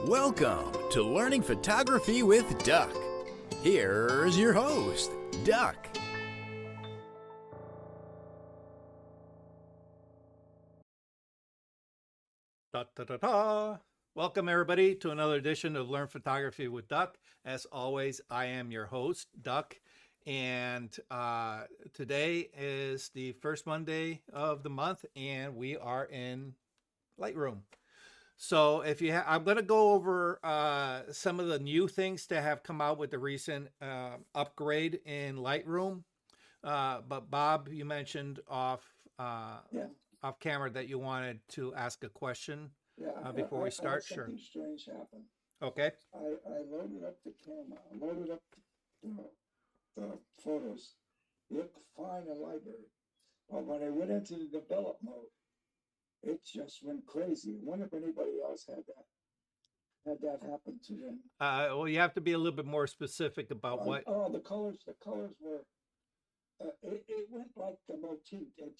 Welcome to Learning Photography with Duck. Here's your host, Duck. Da, da, da, da. Welcome everybody to another edition of Learn Photography with Duck. As always, I am your host, Duck, and today is the first Monday of the month, and we are in Lightroom. So if you I'm going to go over some of the new things that have come out with the recent upgrade in Lightroom. But Bob, you mentioned off camera that you wanted to ask a question before we start. I had something strange happen. Okay. I loaded up the camera. I loaded up the photos. Looked fine in library. But when I went into the develop mode, it just went crazy. I wonder if anybody else had that happen to them. Well, you have to be a little bit more specific about what. Oh, the colors were. It went like the motif. It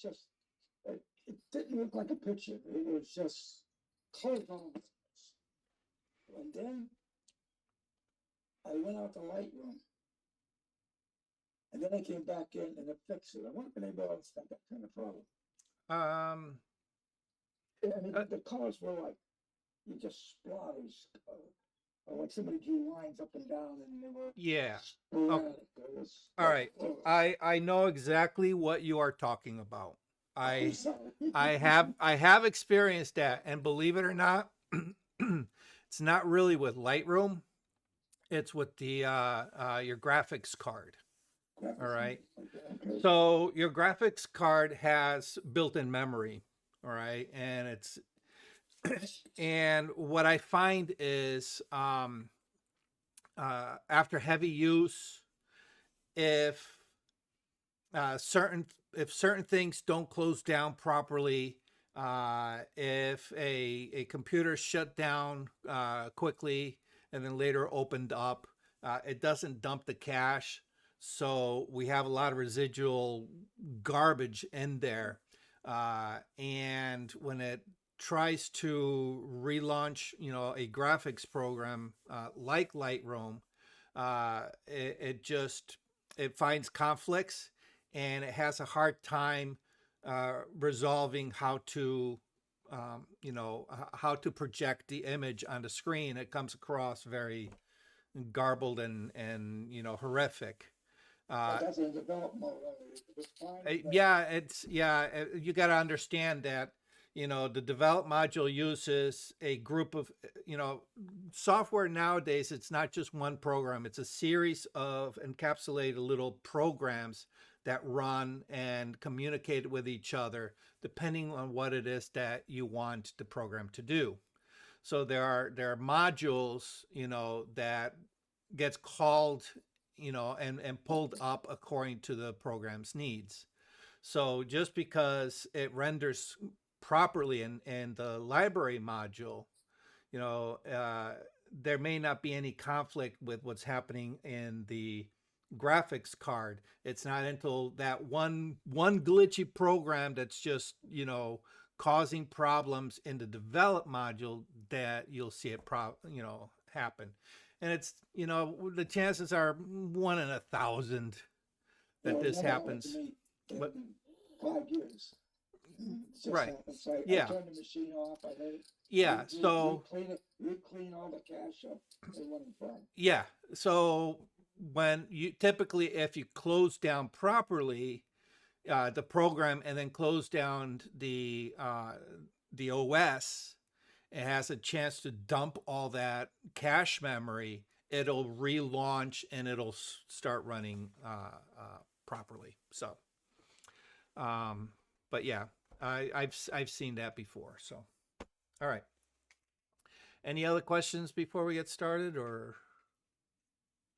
didn't look like a picture. It was just colors all over the place. And then I went out to Lightroom. And then I came back in and it fixed it. I wonder if anybody else had that kind of problem. I mean, the colors were like, you just splatters. Like somebody drew lines up and down and they were sporadic. All right. I know exactly what you are talking about. I have experienced that, and believe it or not, it's not really with Lightroom. It's with the your graphics card. All right. Okay. So your graphics card has built-in memory. All right, and it's and what I find is after heavy use, if certain things don't close down properly, if a computer shut down quickly and then later opened up, it doesn't dump the cache, so we have a lot of residual garbage in there, and when it tries to relaunch, a graphics program like Lightroom, it finds conflicts, and it has a hard time resolving how to project the image on the screen. It comes across very garbled and horrific. That's in develop mode. It's fine. You got to understand that the develop module uses a group of software nowadays. It's not just one program, it's a series of encapsulated little programs that run and communicate with each other depending on what it is that you want the program to do. So there are modules that gets called and pulled up according to the program's needs. So just because it renders properly in the library module, there may not be any conflict with what's happening in the graphics card. It's not until that one glitchy program that's just causing problems in the develop module that you'll see it happen. And it's the chances are 1 in 1,000 that this happens. But 5 years. Right. So I turned the machine off. I let it. So clean all the cache up. It wasn't fun. Yeah. So when you typically, if you close down properly the program and then close down the OS, it has a chance to dump all that cache memory. It'll relaunch and it'll start running properly. So, but yeah, I've seen that before. So, all right. Any other questions before we get started, or?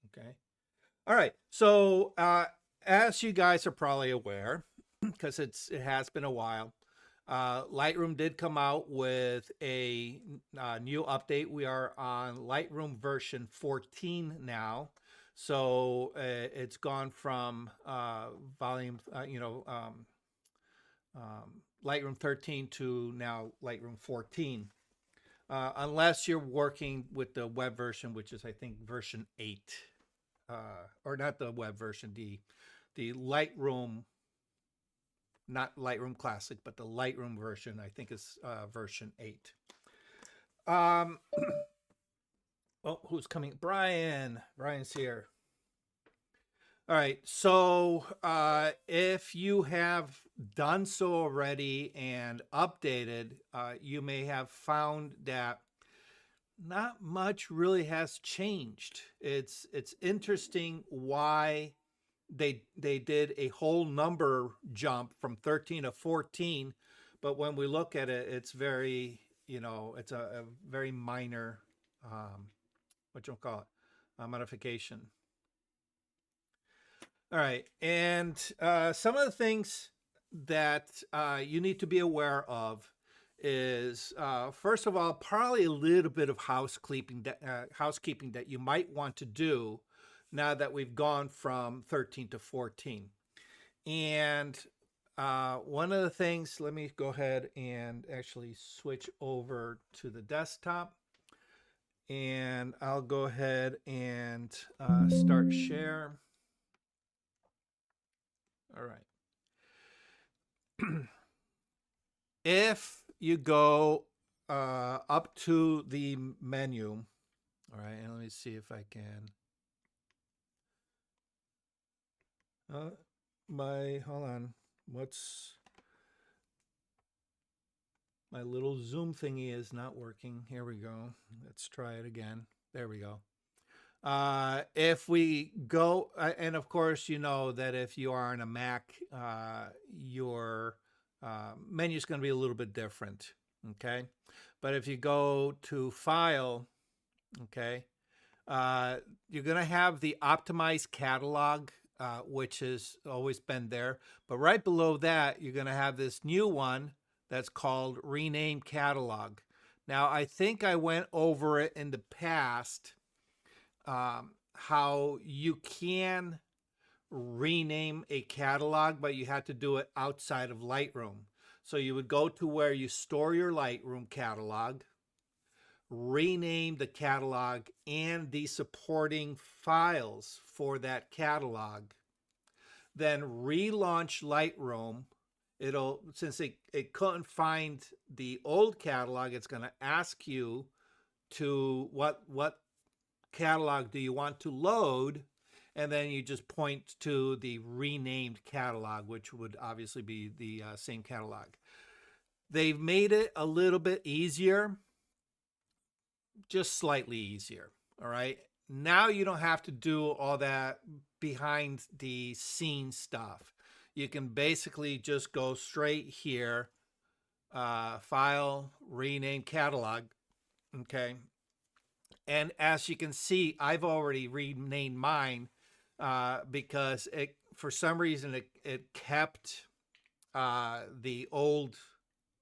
Okay. All right. So, as you guys are probably aware, because it has been a while, Lightroom did come out with a new update. We are on Lightroom version 14 now. So it's gone from Lightroom 13 to now Lightroom 14. unless you're working with the web version, which is I think version 8, or not the web version, the Lightroom, not Lightroom Classic, but the Lightroom version I think is version 8. Oh, who's coming? Brian's here. All right, so if you have done so already and updated, you may have found that not much really has changed. It's interesting why they did a whole number jump from 13 to 14, but when we look at it, it's very, it's a very minor, what you call it, modification. All right, and some of the things that you need to be aware of is, first of all, probably a little bit of housekeeping that you might want to do now that we've gone from 13 to 14. And one of the things, let me go ahead and actually switch over to the desktop, and I'll go ahead and start share. All right. If you go up to the menu, all right, and let me see if I can. Hold on. What's my little Zoom thingy is not working. Here we go. Let's try it again. There we go. If we go, and of course, you know that if you are on a Mac, your menu is going to be a little bit different. Okay. But if you go to File, okay, you're going to have the optimized catalog, which has always been there. But right below that, you're going to have this new one that's called Rename Catalog. Now, I think I went over it in the past, how you can rename a catalog, but you had to do it outside of Lightroom. So you would go to where you store your Lightroom catalog, rename the catalog and the supporting files for that catalog, then relaunch Lightroom. It'll, since it couldn't find the old catalog, it's going to ask you to what catalog do you want to load, and then you just point to the renamed catalog, which would obviously be the same catalog. They've made it a little bit easier, just slightly easier. All right. Now you don't have to do all that behind the scenes stuff. You can basically just go straight here, File, Rename Catalog. Okay. And as you can see, I've already renamed mine because for some reason it kept the old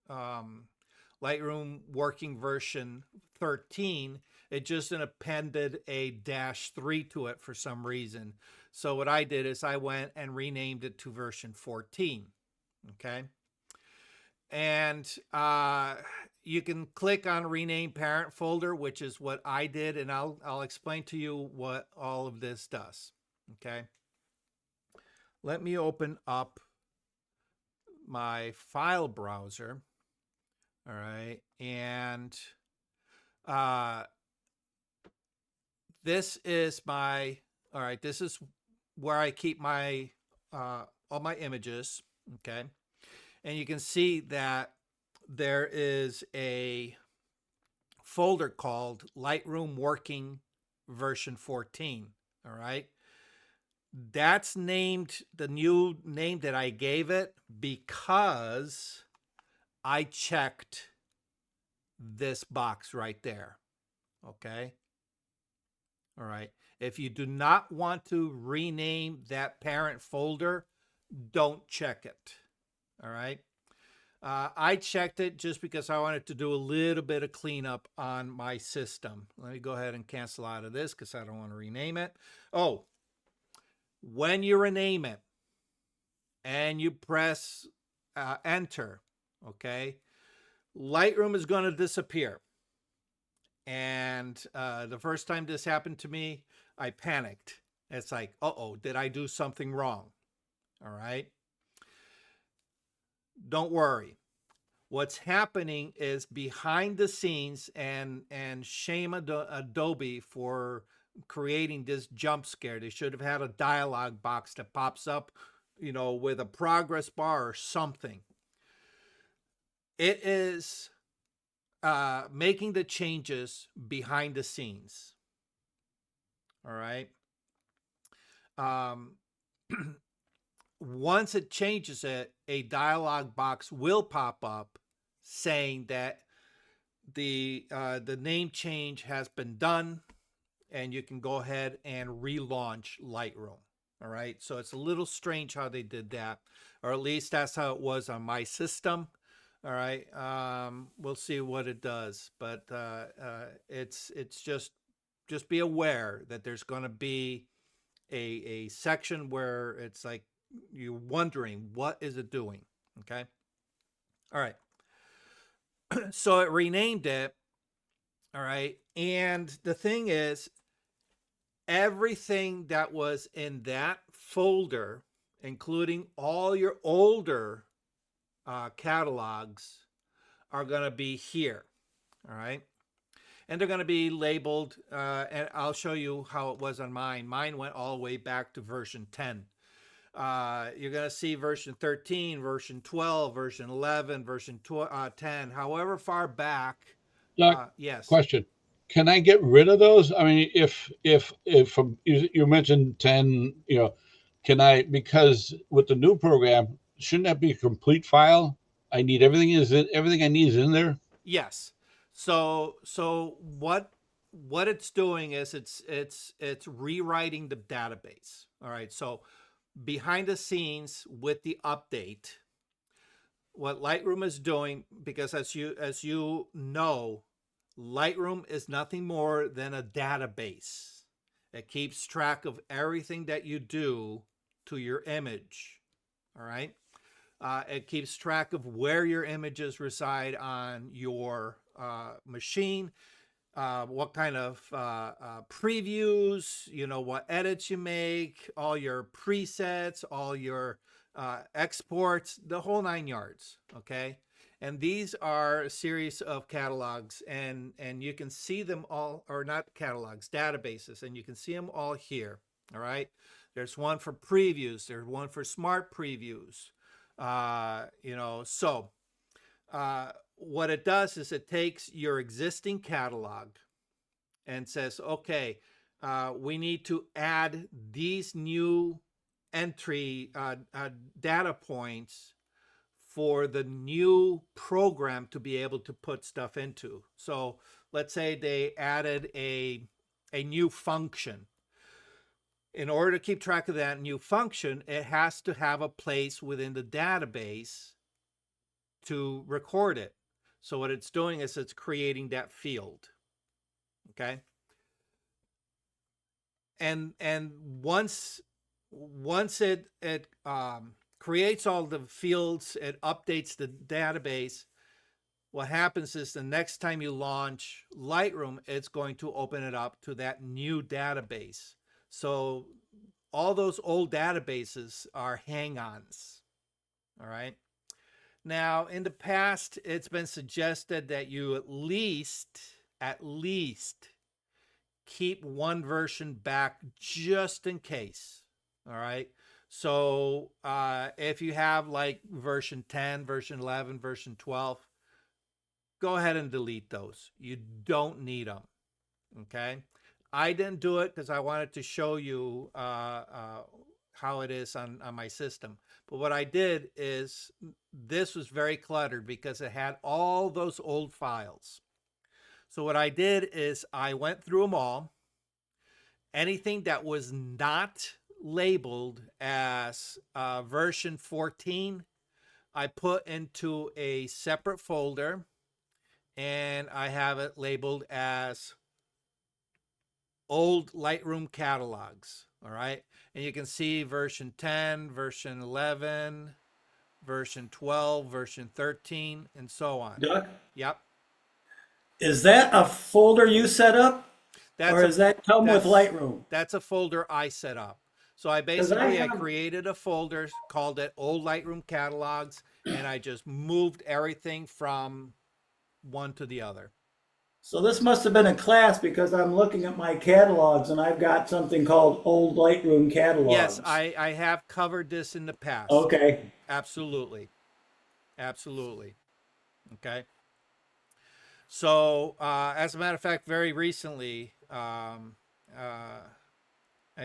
Lightroom working version 13. It just appended a -3 to it for some reason. So what I did is I went and renamed it to version 14. Okay. And you can click on Rename Parent Folder, which is what I did, and I'll explain to you what all of this does. Okay. Let me open up my file browser. All right. And this is this is where I keep my all my images. Okay. And you can see that there is a folder called Lightroom Working version 14. All right. That's named the new name that I gave it because I checked this box right there. Okay. All right. If you do not want to rename that parent folder, don't check it. All right. I checked it just because I wanted to do a little bit of cleanup on my system. Let me go ahead and cancel out of this because I don't want to rename it. Oh, when you rename it and you press enter, okay, Lightroom is going to disappear. And the first time this happened to me, I panicked. It's like, uh-oh, did I do something wrong? All right. Don't worry. What's happening is behind the scenes, and shame Adobe for creating this jump scare. They should have had a dialog box that pops up, with a progress bar or something. It is making the changes behind the scenes. All right. Um, once it changes it, a dialog box will pop up saying that the name change has been done, and you can go ahead and relaunch Lightroom. All right. So it's a little strange how they did that, or at least that's how it was on my system. All right. We'll see what it does, but it's just be aware that there's going to be a section where it's like you're wondering what is it doing. Okay. All right. So it renamed it. All right. And the thing is, everything that was in that folder, including all your older catalogs, are going to be here. All right. And they're going to be labeled, and I'll show you how it was on mine. Mine went all the way back to version 10. You're going to see version 13, version 12, version 11, version 10, however far back. Doc, Yes. question. Can I get rid of those? I mean, if you mentioned 10, can I, because with the new program, shouldn't that be a complete file? I need everything I need is in there. Yes. So what it's doing is it's rewriting the database. All right. So behind the scenes with the update, what Lightroom is doing, because as you know, Lightroom is nothing more than a database. It keeps track of everything that you do to your image. All right. It keeps track of where your images reside on your machine, what kind of previews, what edits you make, all your presets, all your exports, the whole 9 yards. Okay. And these are a series of catalogs, and you can see them all, or not catalogs, databases, and you can see them all here. All right. There's one for previews. There's one for smart previews. So what it does is it takes your existing catalog and says, okay, we need to add these new entry data points for the new program to be able to put stuff into. So let's say they added a new function. In order to keep track of that new function, it has to have a place within the database to record it. So what it's doing is it's creating that field. Okay. And once it creates all the fields, it updates the database. What happens is the next time you launch Lightroom, it's going to open it up to that new database. So all those old databases are hang-ons. All right. Now, in the past, it's been suggested that you at least keep one version back just in case. All right. So if you have like version 10, version 11, version 12, go ahead and delete those. You don't need them. Okay. I didn't do it because I wanted to show you how it is on my system. But what I did is, this was very cluttered because it had all those old files. So what I did is I went through them all. Anything that was not labeled as version 14, I put into a separate folder, and I have it labeled as old Lightroom catalogs. All right. And you can see version 10, version 11, version 12, version 13, and so on. Doc, Yep. Is that a folder you set up, That's or a does that come with that's Lightroom? that's a folder I set up. So I Because I basically I have. created a folder, called it Old Lightroom Catalogs, and I just moved everything from one to the other. So this must have been a class because I'm looking at my catalogs and I've got something called Old Lightroom Yes, Catalogs. I have covered this in the past. Okay. Absolutely. Absolutely. Okay. So, as a matter of fact, very recently, I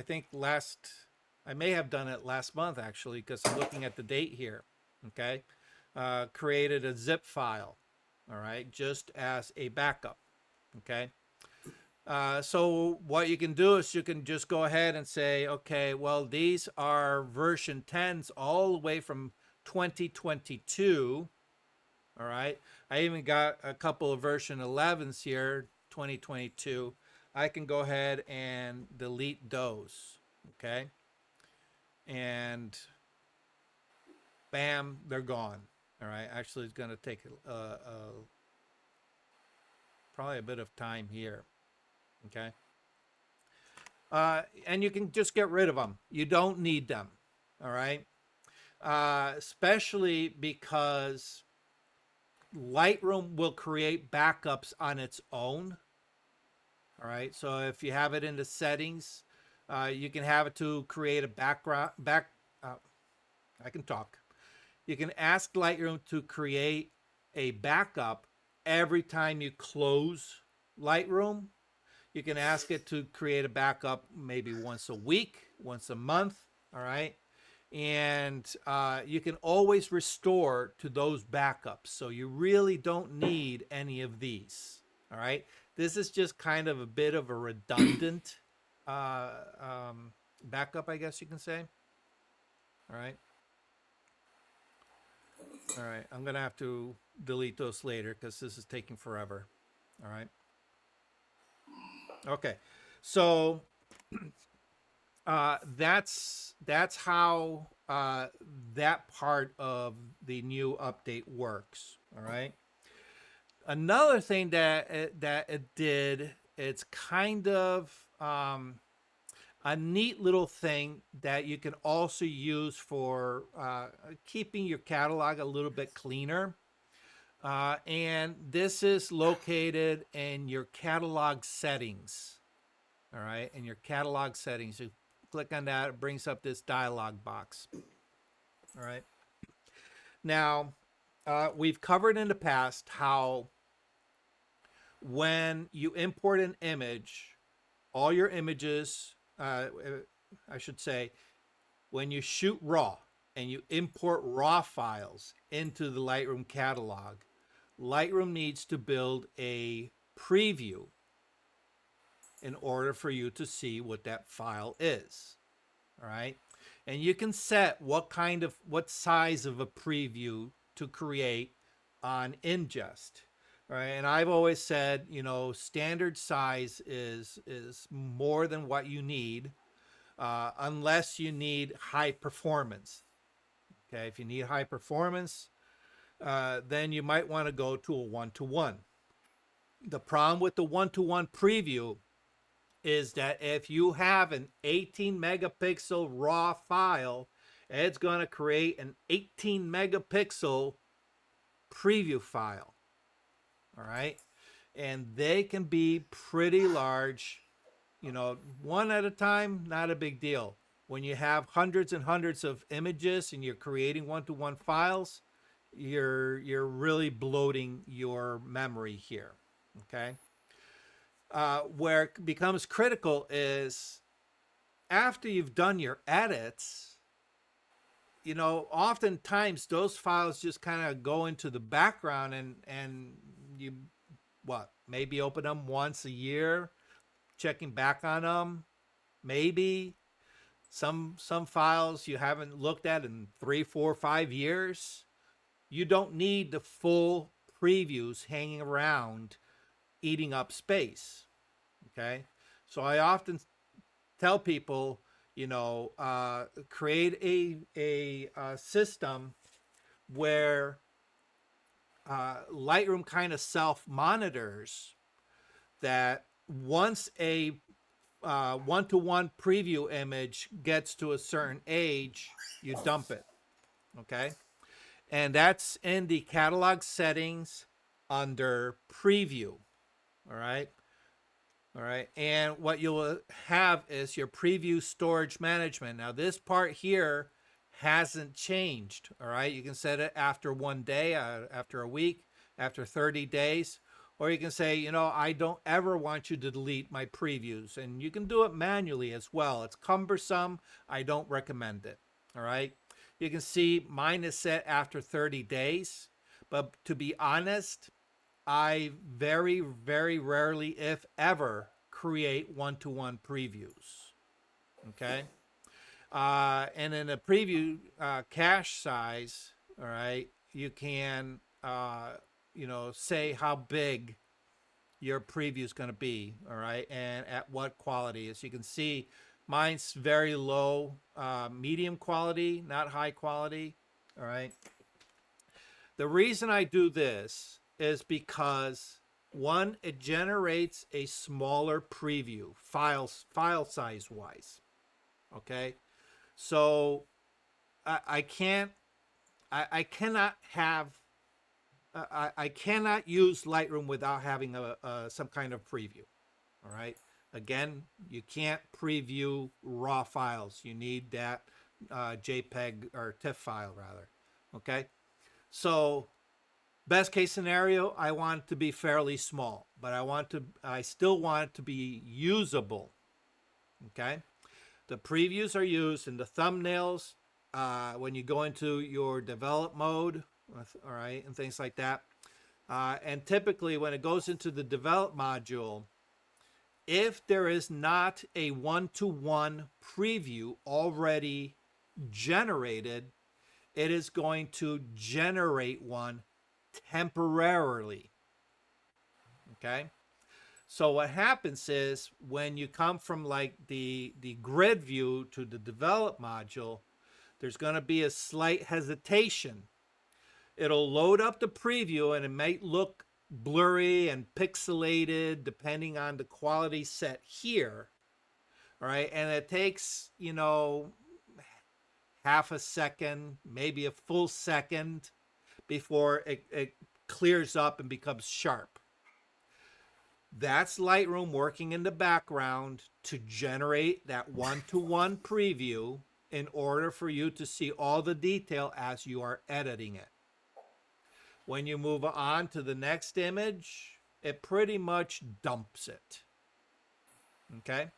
think I may have done it last month actually, because I'm looking at the date here. Okay. Created a zip file. All right. Just as a backup. Okay. So what you can do is you can just go ahead and say, okay, well, these are version 10s all the way from 2022. All right. I even got a couple of version 11s here, 2022. I can go ahead and delete those. Okay. And bam, they're gone. All right. Actually, it's going to take probably a bit of time here. Okay. And you can just get rid of them. You don't need them. All right. Especially because Lightroom will create backups on its own. All right. So if you have it in the settings, you can have it to create a I can talk. You can ask Lightroom to create a backup every time you close Lightroom. You can ask it to create a backup maybe once a week, once a month. All right. And you can always restore to those backups. So you really don't need any of these. All right. This is just kind of a bit of a redundant uh, backup, I guess you can say. All right. All right. I'm going to have to delete those later because this is taking forever. All right. Okay. So that's how that part of the new update works. All right. Another thing that it did, it's kind of a neat little thing that you can also use for keeping your catalog a little bit cleaner. And this is located in your catalog settings. All right, in your catalog settings, you click on that, it brings up this dialog box. All right. Now, we've covered in the past how when you import an image, all your images, I should say, when you shoot RAW and you import RAW files into the Lightroom catalog, Lightroom needs to build a preview in order for you to see what that file is. All right. And you can set what size of a preview to create on ingest. All right. And I've always said, standard size is more than what you need, unless you need high performance. Okay. If you need high performance, then you might want to go to a 1-to-1. The problem with the 1-to-1 preview is that if you have an 18 megapixel raw file, it's going to create an 18 megapixel preview file. All right. And they can be pretty large, one at a time, not a big deal. When you have hundreds and hundreds of images and you're creating 1-to-1 files, you're really bloating your memory here. Okay. Where it becomes critical is after you've done your edits, oftentimes those files just kind of go into the background and you maybe open them once a year, checking back on them. Maybe some files you haven't looked at in 3, 4, 5 years. You don't need the full previews hanging around eating up space. Okay. So I often tell people, create a system where Lightroom kind of self monitors that once a one-to-one preview image gets to a certain age, you dump it. Okay. And that's in the catalog settings under preview. All right. All right. And what you'll have is your preview storage management. Now, this part here hasn't changed. All right. You can set it after 1 day, after a week, after 30 days. Or you can say, you know, I don't ever want you to delete my previews. And you can do it manually as well. It's cumbersome. I don't recommend it. All right. You can see mine is set after 30 days. But to be honest, I very, very rarely, if ever, create one-to-one previews. Okay. And in a preview cache size, all right, you can, you know, say how big your preview is going to be, all right, and at what quality. As you can see, mine's very low, medium quality, not high quality, all right. The reason I do this is because one, it generates a smaller preview file size wise. Okay. So I can't, I cannot have, I cannot use Lightroom without having some kind of preview. All right. Again, you can't preview raw files. You need that JPEG or TIFF file rather. Okay. So best case scenario, I want it to be fairly small, but I still want it to be usable. Okay. The previews are used in the thumbnails when you go into your develop mode, all right, and things like that. And typically when it goes into the develop module, if there is not a one-to-one preview already generated, it is going to generate one temporarily. Okay. So what happens is when you come from like the grid view to the develop module, there's going to be a slight hesitation. It'll load up the preview and it might look blurry and pixelated depending on the quality set here. All right. And it takes, you know, half a second, maybe a full second before it clears up and becomes sharp. That's Lightroom working in the background to generate that one-to-one preview in order for you to see all the detail as you are editing it. When you move on to the next image, it pretty much dumps it. Okay?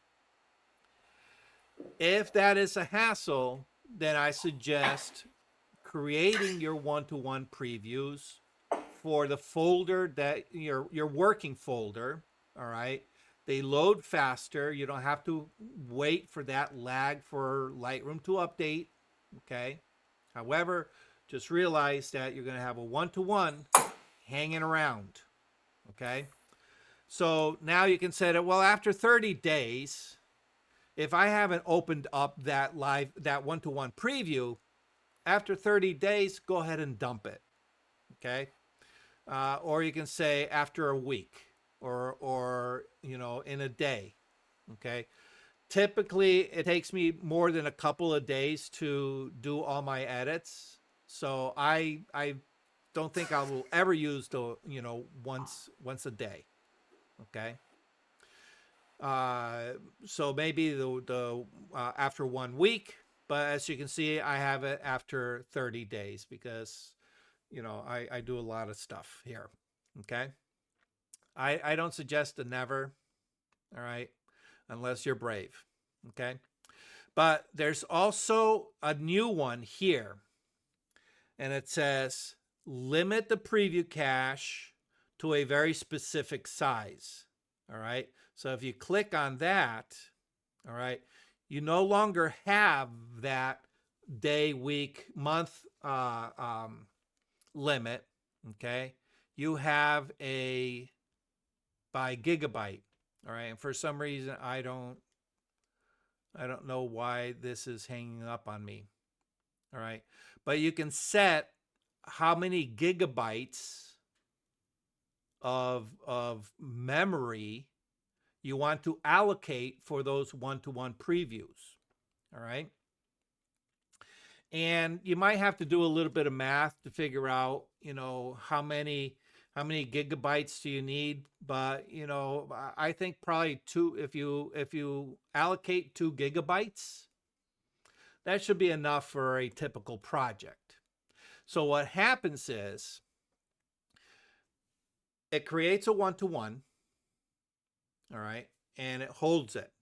If that is a hassle, then I suggest creating your one-to-one previews for the folder that your working folder. All right. They load faster. You don't have to wait for that lag for Lightroom to update. Okay. However, just realize that you're going to have a one-to-one hanging around. Okay. So now you can set it, well, after 30 days, if I haven't opened up that one-to-one preview, after 30 days, go ahead and dump it. Okay. Or you can say after a week or you know, in a day. Okay. Typically it takes me more than a couple of days to do all my edits. So I don't think I will ever use the, you know, once a day. Okay. So maybe the after 1 week, but as you can see, I have it after 30 days because, you know, I do a lot of stuff here. Okay. I don't suggest a never. All right. Unless you're brave. Okay. But there's also a new one here. And it says limit the preview cache to a very specific size. All right. So if you click on that, all right, you no longer have that day, week, month limit. Okay. You have a by gigabyte. All right. And for some reason, I don't know why this is hanging up on me. All right. But you can set how many gigabytes of memory you want to allocate for those one-to-one previews. All right. And you might have to do a little bit of math to figure out, how many gigabytes do you need. But, I think probably two, if you allocate 2 gigabytes, that should be enough for a typical project. So what happens is it creates a one-to-one, all right, and it holds it.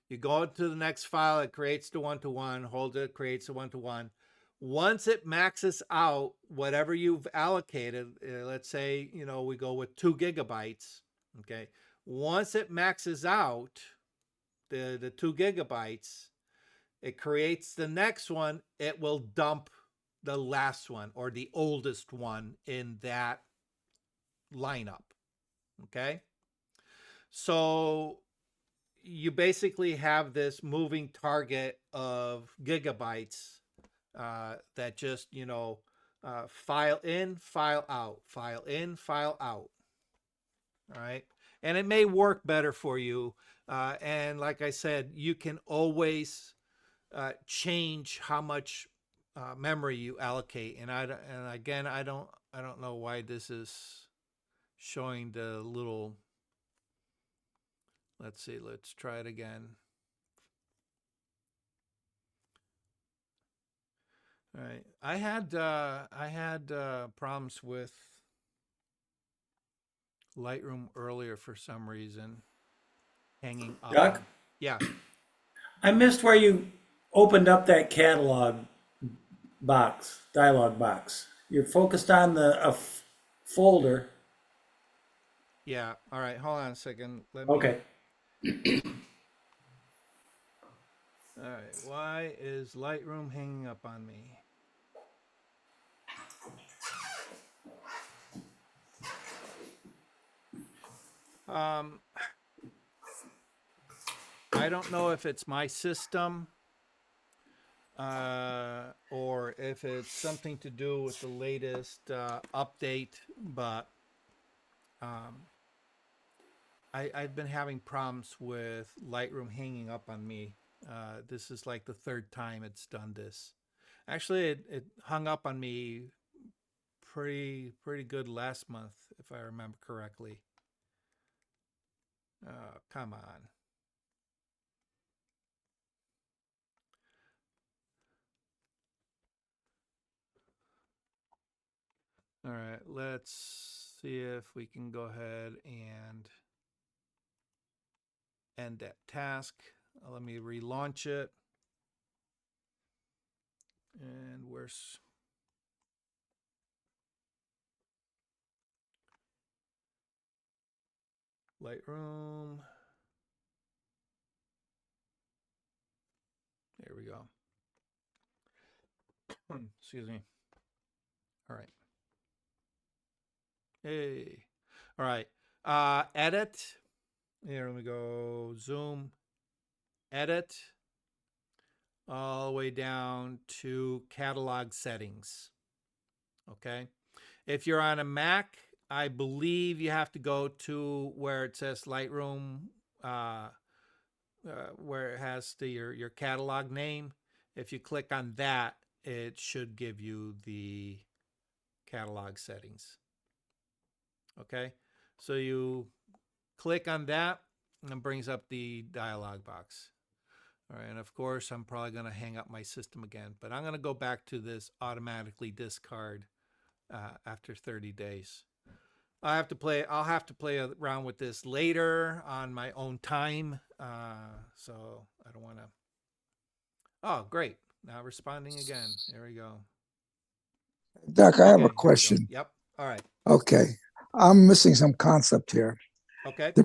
You go to the next file, it creates the one-to-one, holds it, creates the one-to-one. Once it maxes out whatever you've allocated, let's say, we go with 2 gigabytes, okay? Once it maxes out the 2 gigabytes, it creates the next one. It will dump the last one or the oldest one in that lineup, okay? So you basically have this moving target of gigabytes that just, file in, file out, file in, file out. All right. And it may work better for you. And like I said, you can always change how much memory you allocate. And again, I don't know why this is showing the little. Let's see, let's try it again. All right. I had problems with Lightroom earlier for some reason. Hanging up. Doc? Yeah. I missed where you opened up that catalog box, dialog box. You're focused on the folder. Yeah. All right. Hold on a second. Let me. Okay. All right. Why is Lightroom hanging up on me? I don't know if it's my system or if it's something to do with the latest update, but I've been having problems with Lightroom hanging up on me. This is like the third time it's done this. Actually, it hung up on me pretty good last month, if I remember correctly. Oh, come on. All right, let's see if we can go ahead and end that task. Let me relaunch it. And where's Lightroom? There we go. Excuse me. All right. Hey. All right. Edit. Here, let me go. Zoom. Edit. All the way down to catalog settings. Okay. If you're on a Mac, I believe you have to go to where it says Lightroom, where it has your catalog name. If you click on that, it should give you the catalog settings. Okay, so you click on that and it brings up the dialog box. All right, and of course, I'm probably going to hang up my system again, but I'm going to go back to this automatically discard after 30 days. I'll have to play around with this later on my own time. So I don't want to. Oh, great. Now responding again. There we go. Doc, I have Okay, a there we go. question. Yep. All right. Okay. I'm missing some concept here. Okay. The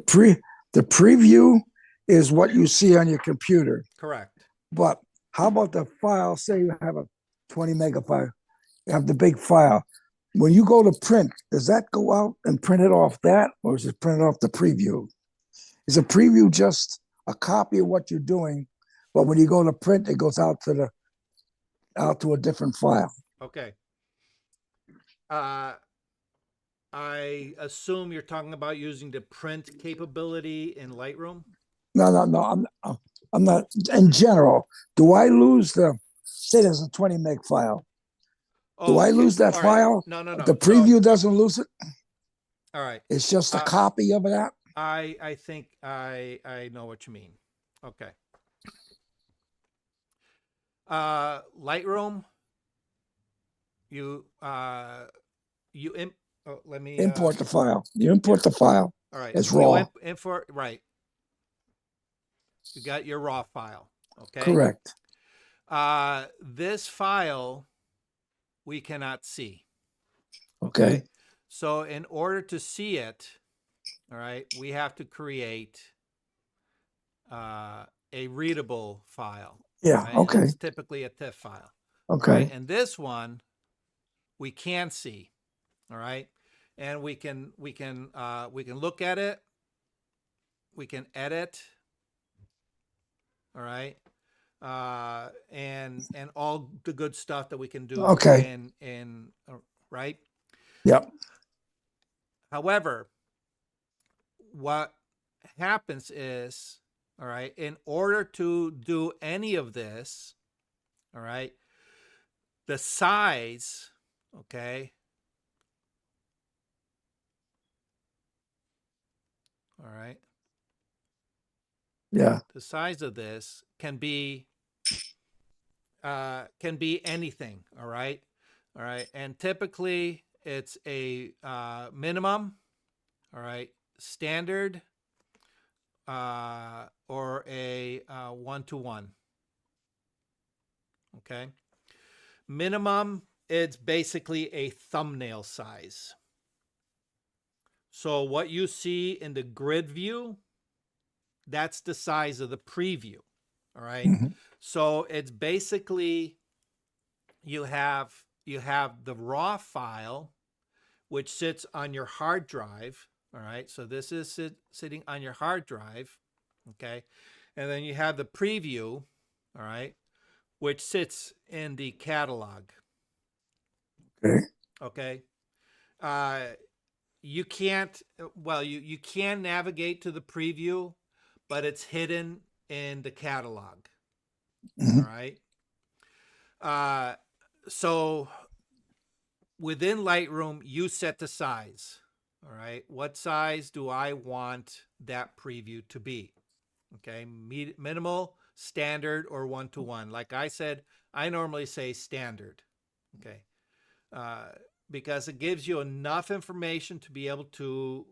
preview is what you see on your computer. Correct. But how about the file? Say you have a 20 megabyte, you have the big file. When you go to print, does that go out and print it off that, or is it printed off the preview? Is a preview just a copy of what you're doing, but when you go to print, it goes out to a different file? Okay. I assume you're talking about using the print capability in Lightroom. No. I'm not. In general, do I lose the? Say there's a 20 meg file. Do Oh, I okay. lose that All right. file? No. The So, preview doesn't lose it. all right. It's just a Uh, copy of that. I think I know what you mean. Okay. Lightroom, you you imp. Oh, let me. Import the file. You import Here. the file All right. as You raw. import, right. You got your raw file. Okay. Correct. This file we cannot see. Okay. So in order to see it, all right, we have to create a readable file. Yeah. Right? And Okay. it's typically a TIFF file. All right. Okay. And this one we can see. All right. And we can look at it. We can edit. All right. And all the good stuff that we can do Okay. in right. Yep. However, what happens is, all right, in order to do any of this, all right, the size, okay, all right, Yeah. the size of this can be anything, all right, and typically it's a minimum, all right, standard, or a 1:1, okay. Minimum, it's basically a thumbnail size. So what you see in the grid view, that's the size of the preview. All right. Mhm. So it's basically you have the raw file, which sits on your hard drive. All right. So this is sitting on your hard drive. Okay. And then you have the preview. All right. Which sits in the catalog. Okay. Okay. You can't, well, you can navigate to the preview, but it's hidden in the catalog. Mhm. All right. So within Lightroom, you set the size. All right. What size do I want that preview to be? Okay. Minimal, standard, or 1:1. Like I said, I normally say standard. Okay. Because it gives you enough information to be able to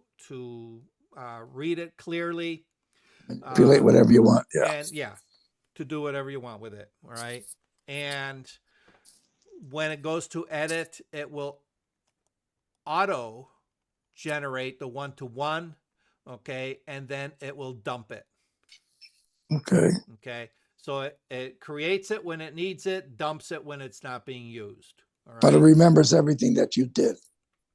read it clearly, Manipulate whatever you want. Yeah. and to do whatever you want with it. All right. And when it goes to edit, it will auto generate the 1:1. Okay. And then it will dump it. Okay. Okay. So it creates it when it needs it, dumps it when it's not being used. All But it right. remembers everything that you did.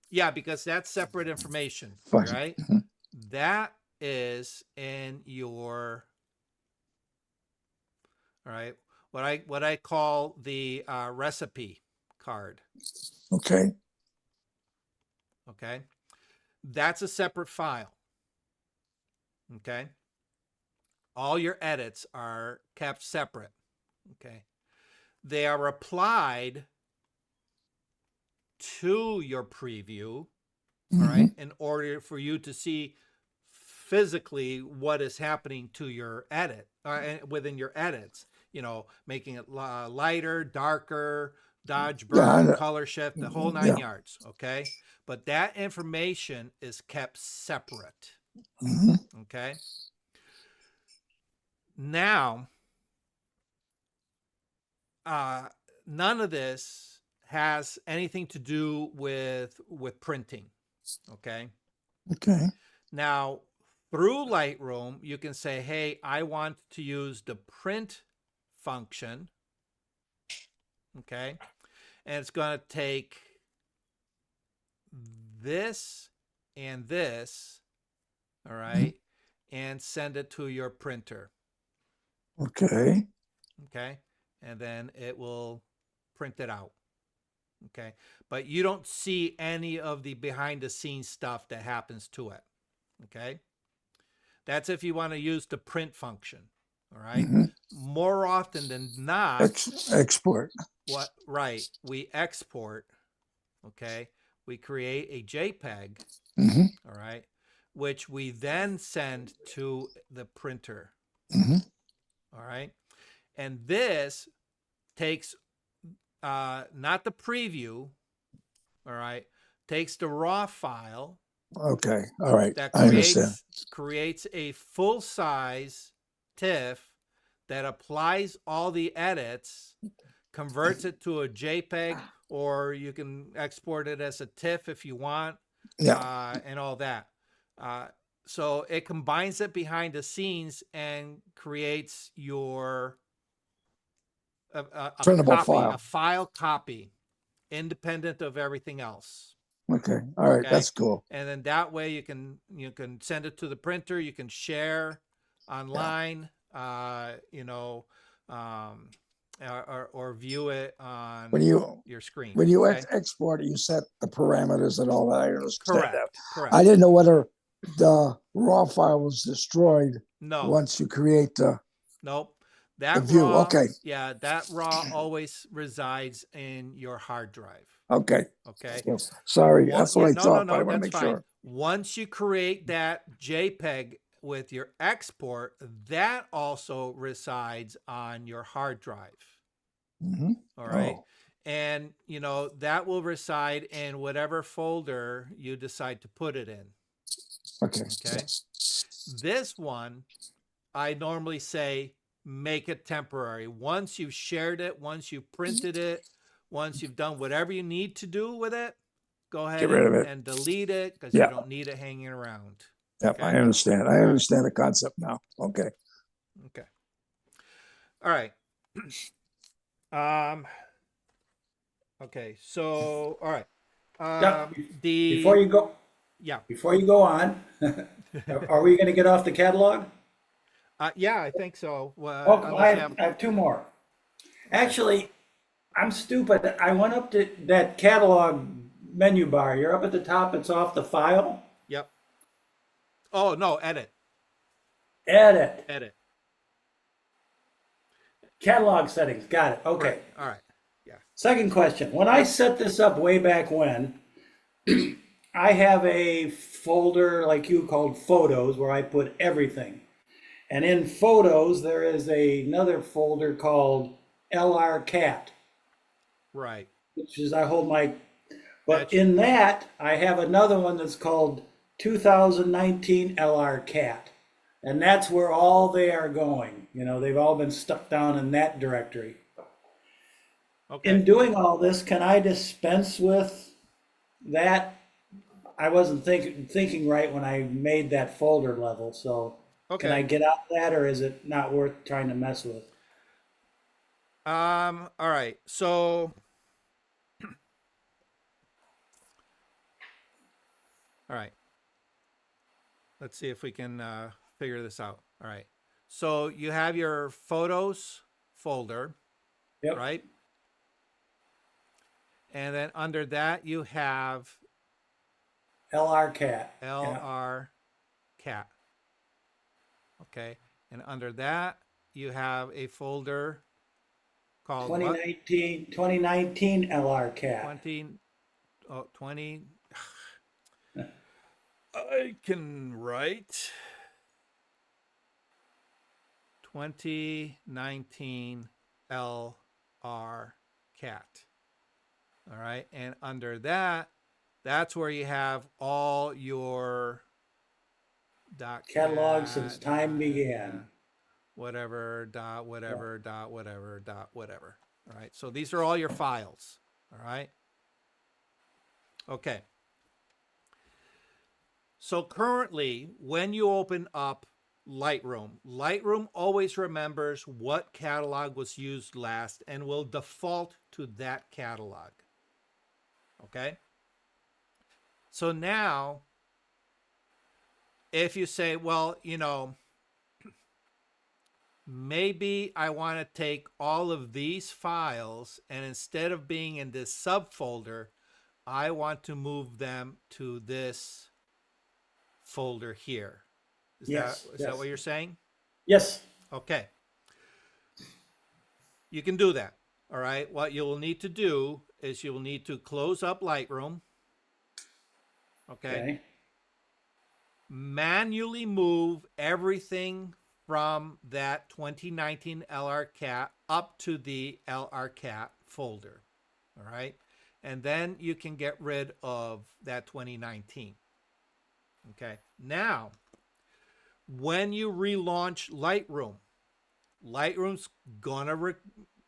Yeah, because that's separate information. Fine. Right. Mhm. That is in your, all right, what I call the recipe card. Okay. Okay. That's a separate file. Okay. All your edits are kept separate. Okay. They are applied to your preview. All right. Mhm. In order for you to see physically what is happening to your edit, within your edits, making it lighter, darker, dodge, burn, Yeah. color shift, the whole nine Yeah. yards. Okay. But that information is kept separate. Mhm. Okay. Now, none of this has anything to do with printing. Okay. Okay. Now, through Lightroom, you can say, hey, I want to use the print function. Okay. And it's going to take this and this, all right, and send it to your printer. Okay. Okay. And then it will print it out. Okay. But you don't see any of the behind the scenes stuff that happens to it. Okay. That's if you want to use the print function. All right. Mhm. More often than not, Export. we export. Okay. We create a JPEG. Hmm. All right. Which we then send to the printer. Hmm. All right. And this takes not the preview, all right, takes the raw file Okay. All right. that I understand. creates a full size TIFF that applies all the edits, converts it to a JPEG, or you can export it as a TIFF if you want, Yeah. and all that. So it combines it behind the scenes and creates your a Printable copy, a file. file copy, independent of everything else. Okay. All right. Okay, That's cool. and then that way you can send it to the printer. You can share Yeah. online, or view it on When you your screen. when you Okay, export it, you set the parameters and all that. I understand that. correct. I didn't know whether the raw file was destroyed No, once you create nope. the That view. raw, Okay. yeah, that raw always resides in your hard drive. Okay. Okay. Yes. Sorry. That's what Yeah, I no, thought, but I want to that's make fine. sure. Once you create that JPEG with your export, that also resides on your hard drive. Hmm. All right. Oh, And, that will reside in whatever folder you decide to put it in. okay. Okay. This one, I normally say make it temporary. Once you've shared it, once you've printed it, once you've done whatever you need to do with it, go Get ahead rid of it. and delete it because you Yeah. don't need it hanging around. Yep. Okay. I understand. I understand the concept now. Okay. Okay. All right. Okay. So, all right. Yeah, The before you go, yeah. before you go on, are we going to get off the catalog? Yeah, I think so. Oh, Unless you have. I have two more. Okay. Actually, I'm stupid. I went up to that catalog menu bar. You're up at the top. It's off the file. Yep. Oh no, edit. Edit. Edit. Catalog settings. Got it. Okay. Right. All right. Yeah. Second question. When I set this up way back when, I have a folder like you called Photos where I put everything. And in Photos, there is another folder called LRCat, Right. which is I hold my. But That's in that, I have another one that's called 2019 LRCat. And that's where all they are going. They've all been stuck down in that directory. okay. In doing all this, can I dispense with that? I wasn't thinking right when I made that folder level, so can I Okay. get out of that, or is it not worth trying to mess with? All right. So, all right. Let's see if we can figure this out. All right. So you have your photos folder, Yep. right? And then under that you have LRCat. Yeah. LR cat. Okay. And under that you have a folder called what? 2019 LRCat. 20. I can write 2019 LR cat. All right. And under that, that's where you have all your Catalog since time began. whatever, whatever. All right. So these are all your files. All right. Okay. So currently, when you open up Lightroom always remembers what catalog was used last and will default to that catalog. Okay? So now, if you say, well, maybe I want to take all of these files, and instead of being in this subfolder, I want to move them to this folder here. Is Yes, that yes. what you're saying? Yes. Okay. You can do that. All right. What you'll need to do is you'll need to close up Lightroom. Okay. Okay. Manually move everything from that 2019 LRCat up to the LRCat folder. All right. And then you can get rid of that 2019. Okay. Now, when you relaunch Lightroom, Lightroom's gonna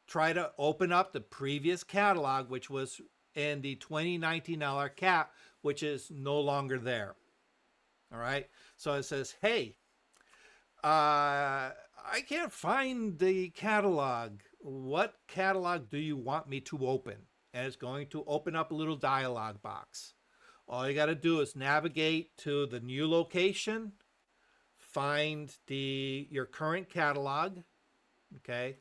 try to open up the previous catalog, which was in the 2019 LRCat, which is no longer there. All right. So it says, hey, I can't find the catalog. What catalog do you want me to open? And it's going to open up a little dialog box. All you got to do is navigate to the new location, find your current catalog, okay,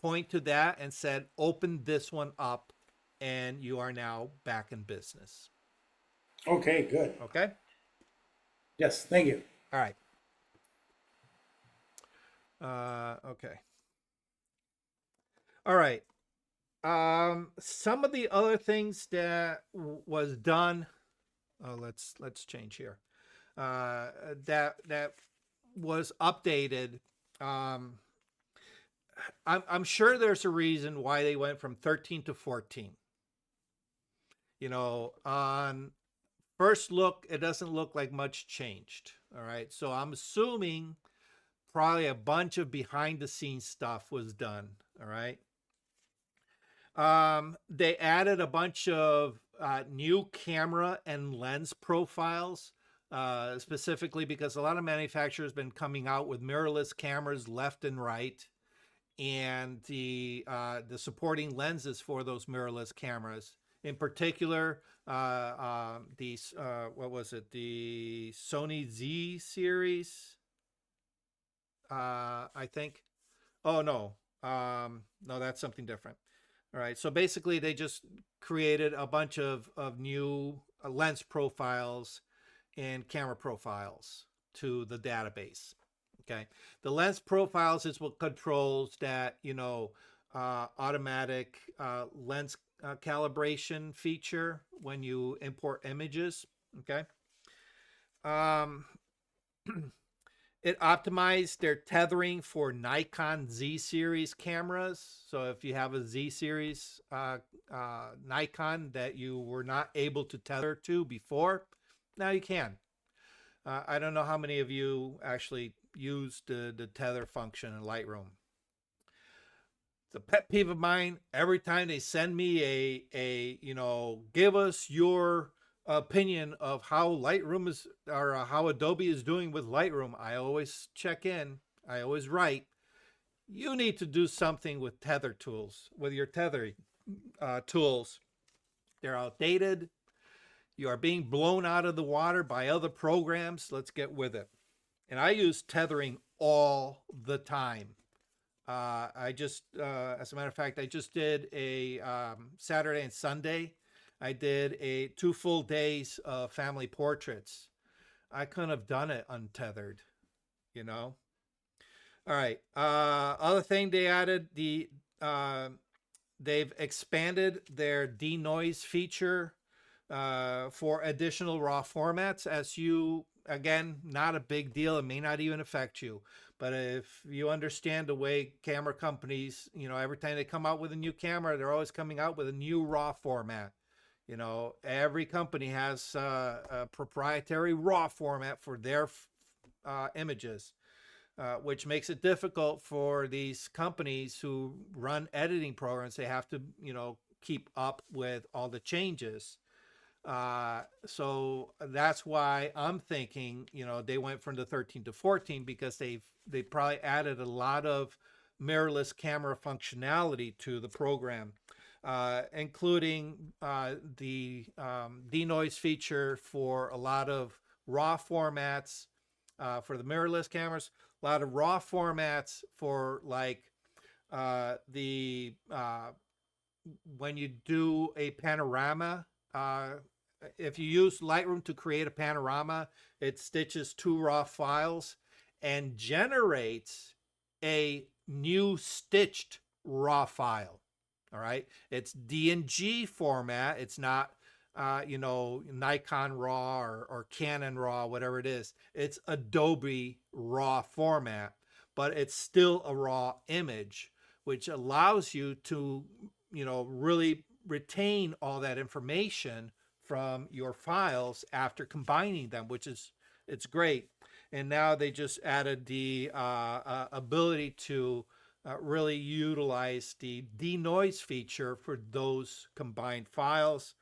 point to that and said, open this one up, and you are now back in business. Okay, good. Okay. Yes, thank you. All right. Okay. All right. Some of the other things that was done. Oh, let's change here. That was updated. I'm sure there's a reason why they went from 13 to 14. You know, on first look, it doesn't look like much changed. All right. So I'm assuming probably a bunch of behind the scenes stuff was done. All right. They added a bunch of new camera and lens profiles, specifically because a lot of manufacturers have been coming out with mirrorless cameras left and right, and the supporting lenses for those mirrorless cameras. In particular, these what was it? The Sony Z series, I think. Oh no, no, that's something different. All right, so basically they just created a bunch of new lens profiles and camera profiles to the database. Okay, the lens profiles is what controls that, you know, automatic lens calibration feature when you import images. Okay. Um, It optimized their tethering for Nikon Z series cameras. So if you have a Z series Nikon that you were not able to tether to before, now you can. I don't know how many of you actually used the tether function in Lightroom. It's a pet peeve of mine. Every time they send me a you know, give us your opinion of how Lightroom is, or how Adobe is doing with Lightroom, I always check in. I always write, you need to do something with tether tools, with your tethering tools. They're outdated. You are being blown out of the water by other programs. Let's get with it. And I use tethering all the time. As a matter of fact, I just did a Saturday and Sunday. I did 2 full days of family portraits. I couldn't have done it untethered, you know. All right. Other thing they added, they've expanded their denoise feature for additional raw formats. As you, again, not a big deal. It may not even affect you. But if you understand the way camera companies, you know, every time they come out with a new camera, they're always coming out with a new raw format. You know, every company has a proprietary raw format for their images, which makes it difficult for these companies who run editing programs. They have to, you know, keep up with all the changes. So that's why I'm thinking, you know, they went from the 13 to 14 because they probably added a lot of mirrorless camera functionality to the program, including the denoise feature for a lot of raw formats, for the mirrorless cameras, a lot of raw formats for like the when you do a panorama. If you use Lightroom to create a panorama, it stitches 2 raw files and generates a new stitched raw file. All right, it's DNG format. It's not Nikon RAW or Canon RAW, whatever it is. It's Adobe RAW format, but it's still a raw image, which allows you to really retain all that information from your files after combining them, which is, it's great. And now they just added the ability to really utilize the denoise feature for those combined files,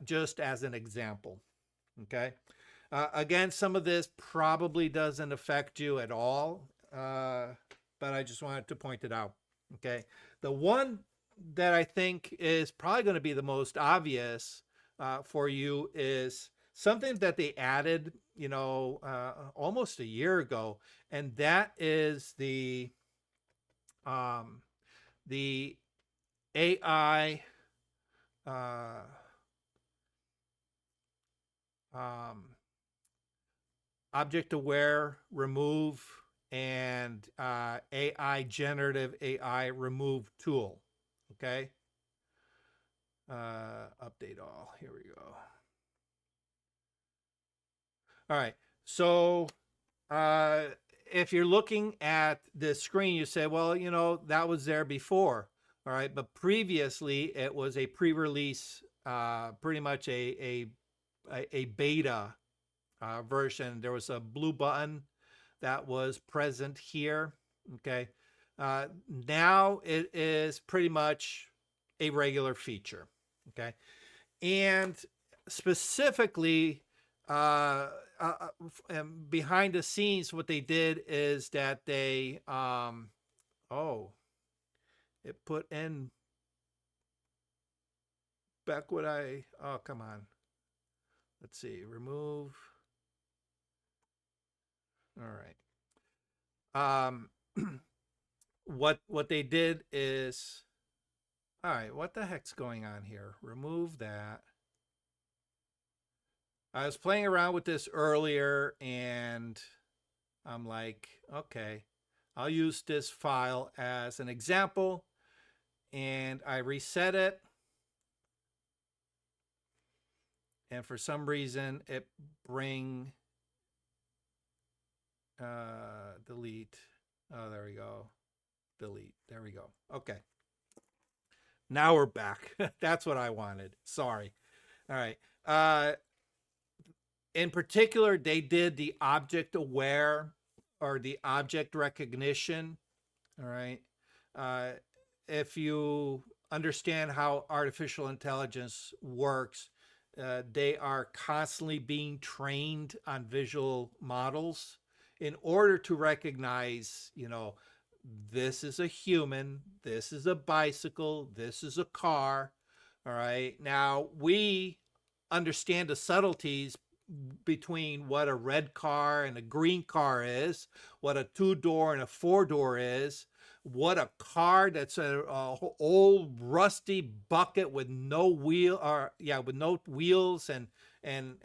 just as an example. Okay. Again, some of this probably doesn't affect you at all, but I just wanted to point it out. Okay. The one that I think is probably going to be the most obvious for you is something that they added, almost a year ago, and that is the AI object aware remove and AI generative AI remove tool. Okay. Update all. Here we go. All right. So if you're looking at this screen, you say, well, that was there before. All right. But previously it was a pre-release, pretty much a beta version. There was a blue button that was present here. Okay. Now it is pretty much a regular feature. Okay. And specifically, behind the scenes, what they did is that they, it put in back what come on. Let's see, remove. All right. What they did is, all right, what the heck's going on here? Remove that. I was playing around with this earlier and I'm like, okay, I'll use this file as an example, and I reset it. And for some reason it delete. Oh, there we go. Delete. There we go. Okay. Now we're back. That's what I wanted. Sorry. All right. In particular, they did the object aware or the object recognition. All right. If you understand how artificial intelligence works, they are constantly being trained on visual models in order to recognize, this is a human, this is a bicycle, this is a car. All right. Now we understand the subtleties between what a red car and a green with a 2-door and a 4-door is, what a car that's a old rusty bucket with no wheels and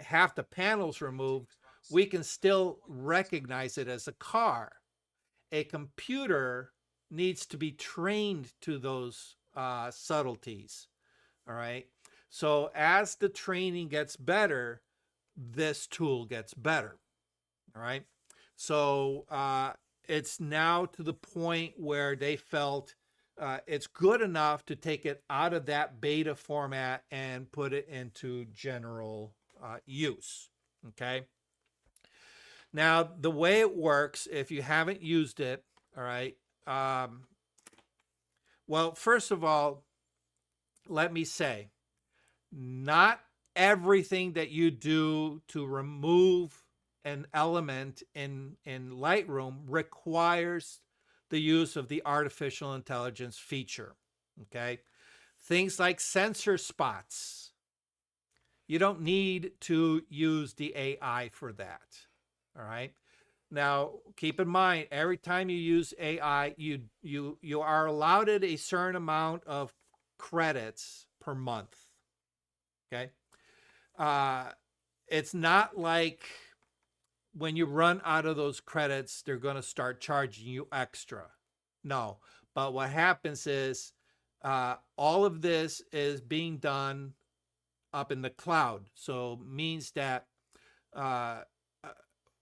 half the panels removed, we can still recognize it as a car. A computer needs to be trained to those subtleties. All right. So as the training gets better, this tool gets better. All right. So it's now to the point where they felt it's good enough to take it out of that beta format and put it into general use. Okay. Now, the way it works, if you haven't used it, all right. Well, first of all, let me say, not everything that you do to remove an element in Lightroom requires the use of the artificial intelligence feature. Okay. Things like sensor spots, you don't need to use the AI for that. All right. Now, keep in mind, every time you use AI, you are allowed a certain amount of credits per month. Okay, uh, it's not like when you run out of those credits, they're going to start charging you extra. No, but what happens is all of this is being done up in the cloud. So means that uh,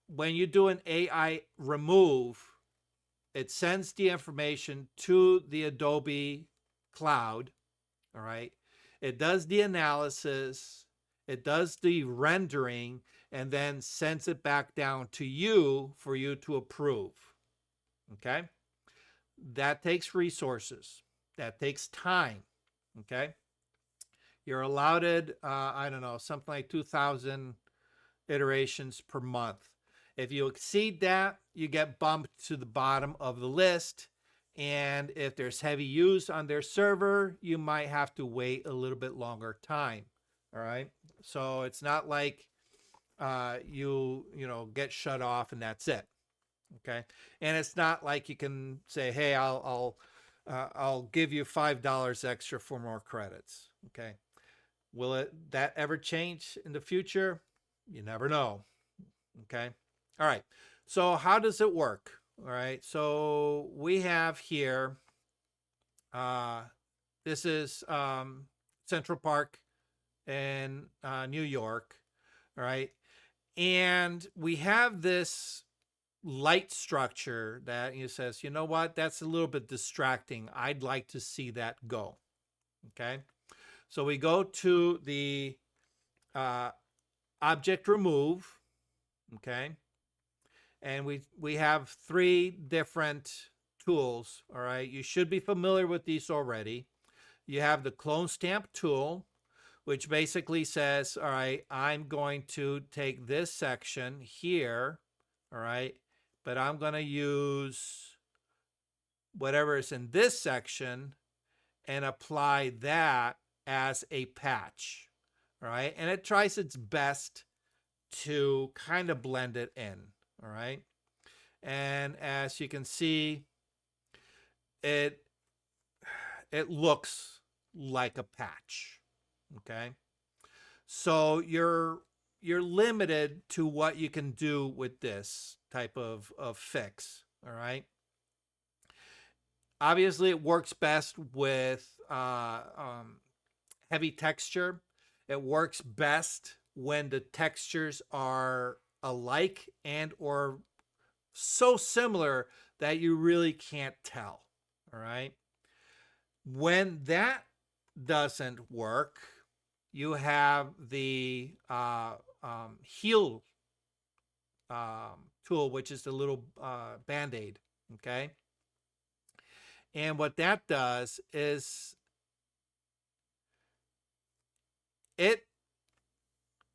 when you do an AI remove, it sends the information to the Adobe cloud. All right. It does the analysis, it does the rendering, and then sends it back down to you for you to approve. Okay. That takes resources, that takes time. Okay. You're allotted, I don't know, something like 2,000 iterations per month. If you exceed that, you get bumped to the bottom of the list. And if there's heavy use on their server, you might have to wait a little bit longer time. All right. So it's not like you get shut off and that's it. Okay. And it's not like you can say, hey, I'll give you $5 extra for more credits. Okay. Will that ever change in the future? You never know. Okay. All right. So how does it work? All right. So we have here, this is Central Park in New York. All right. And we have this light structure that says, you know what, that's a little bit distracting. I'd like to see that go. Okay. So we go to the object remove. Okay. And we have three different tools. All right. You should be familiar with these already. You have the clone stamp tool, which basically says, all right, I'm going to take this section here. All right. But I'm going to use whatever is in this section and apply that as a patch. All right. And it tries its best to kind of blend it in. All right. And as you can see, it looks like a patch. Okay. So you're limited to what you can do with this type of fix. All right. Obviously, it works best with heavy texture. It works best when the textures are alike and or so similar that you really can't tell. All right. When that doesn't work, you have the heal tool, which is the little band-aid. Okay. And what that does is it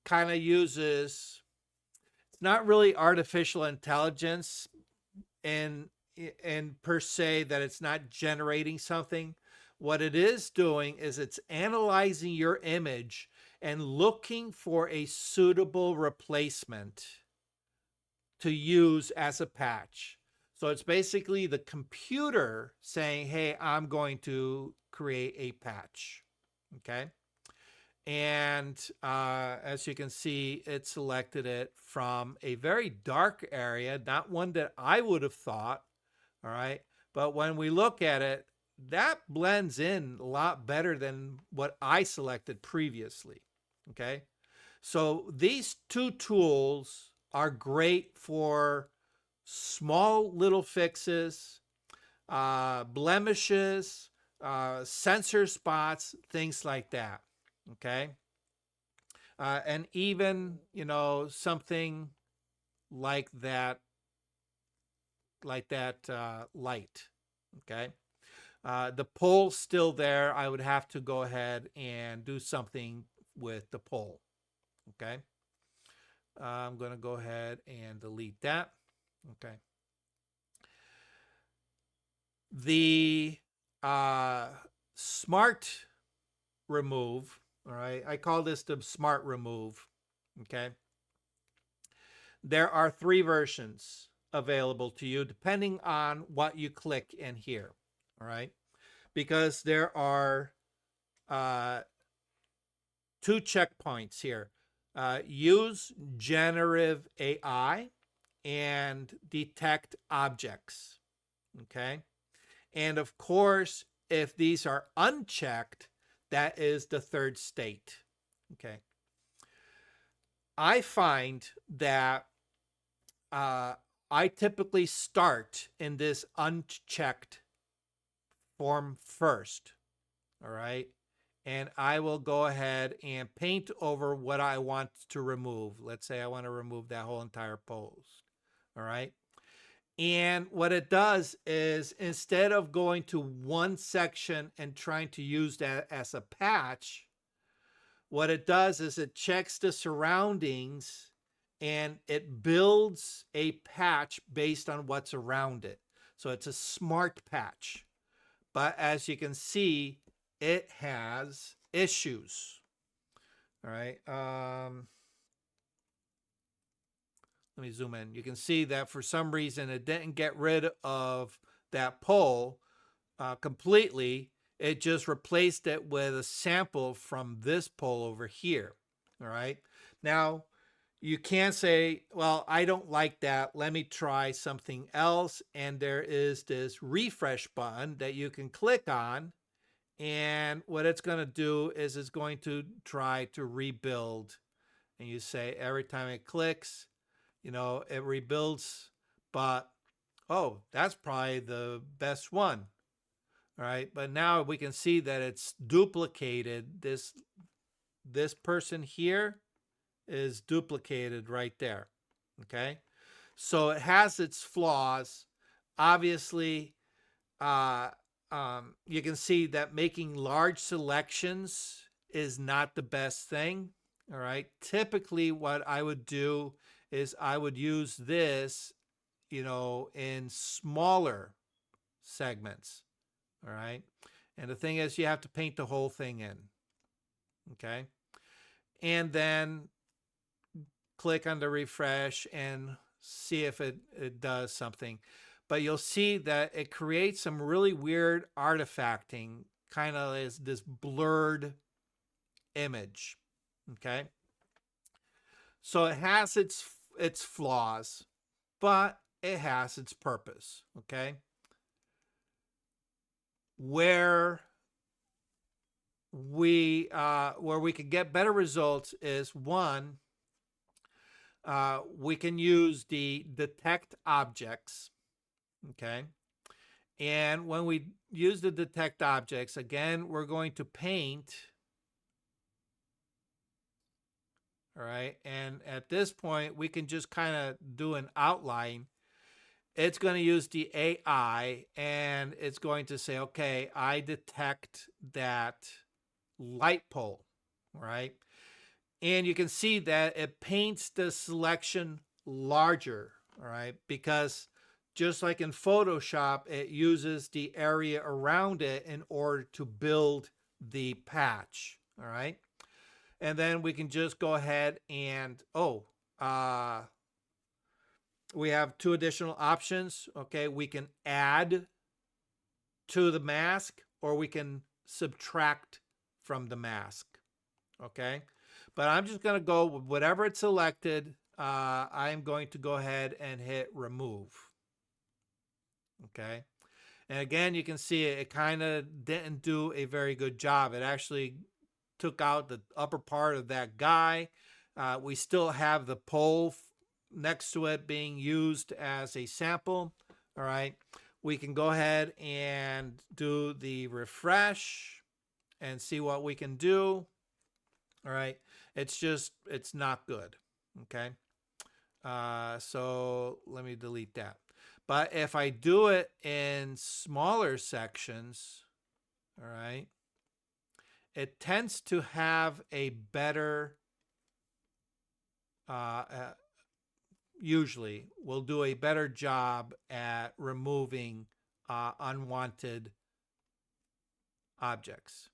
kind of uses, it's not really artificial intelligence in per se that it's not generating something. What it is doing is it's analyzing your image and looking for a suitable replacement to use as a patch. So it's basically the computer saying, hey, I'm going to create a patch. Okay. And as you can see, it selected it from a very dark area, not one that I would have thought. All right. But when we look at it, that blends in a lot better than what I selected previously. Okay. So these two tools are great for small little fixes, blemishes, sensor spots, things like that. Okay. And even, something like that light. Okay. The pole's still there. I would have to go ahead and do something with the pole. Okay. I'm going to go ahead and delete that. Okay. The smart remove, all right, I call this the smart remove. Okay. There are three versions. available to you depending on what you click in here. All right. Because there are two checkpoints here. Use generative AI and detect objects. Okay. And of course, if these are unchecked, that is the third state. Okay. I find that I typically start in this unchecked form first. All right. And I will go ahead and paint over what I want to remove. Let's say I want to remove that whole entire post. All right. And what it does is instead of going to one section and trying to use that as a patch, what it does is it checks the surroundings and it builds a patch based on what's around it. So it's a smart patch. But as you can see, it has issues. All right. Let me zoom in. You can see that for some reason it didn't get rid of that pole completely. It just replaced it with a sample from this pole over here. All right. Now, you can say, well, I don't like that. Let me try something else. And there is this refresh button that you can click on. And what it's going to do is it's going to try to rebuild. And you say every time it clicks, it rebuilds. But, oh, that's probably the best one. All right. But now we can see that it's duplicated. This person here is duplicated right there. Okay. So it has its flaws. Obviously, you can see that making large selections is not the best thing. All right. Typically, what I would do is I would use this, in smaller segments. All right. And the thing is, you have to paint the whole thing in. Okay. And then click on the refresh and see if it does something. But you'll see that it creates some really weird artifacting, kind of as this blurred image. Okay. So it has its flaws, but it has its purpose. Okay. Where we could get better results is one, we can use the detect objects. Okay. And when we use the detect objects, again, we're going to paint. All right. And at this point, we can just kind of do an outline. It's going to use the AI and it's going to say, okay, I detect that light pole. All right. And you can see that it paints the selection larger. All right. Because just like in Photoshop, it uses the area around it in order to build the patch. All right. And then we can just go ahead and, we have two additional options. Okay. We can add to the mask or we can subtract from the mask. Okay. But I'm just going to go with whatever it's selected. I'm going to go ahead and hit remove. Okay. And again, you can see it kind of didn't do a very good job. It actually took out the upper part of that guy. We still have the pole next to it being used as a sample. All right. We can go ahead and do the refresh and see what we can do. All right. It's not good. Okay. So let me delete that. But if I do it in smaller sections, all right, it tends to have a better, usually will do a better job at removing unwanted objects.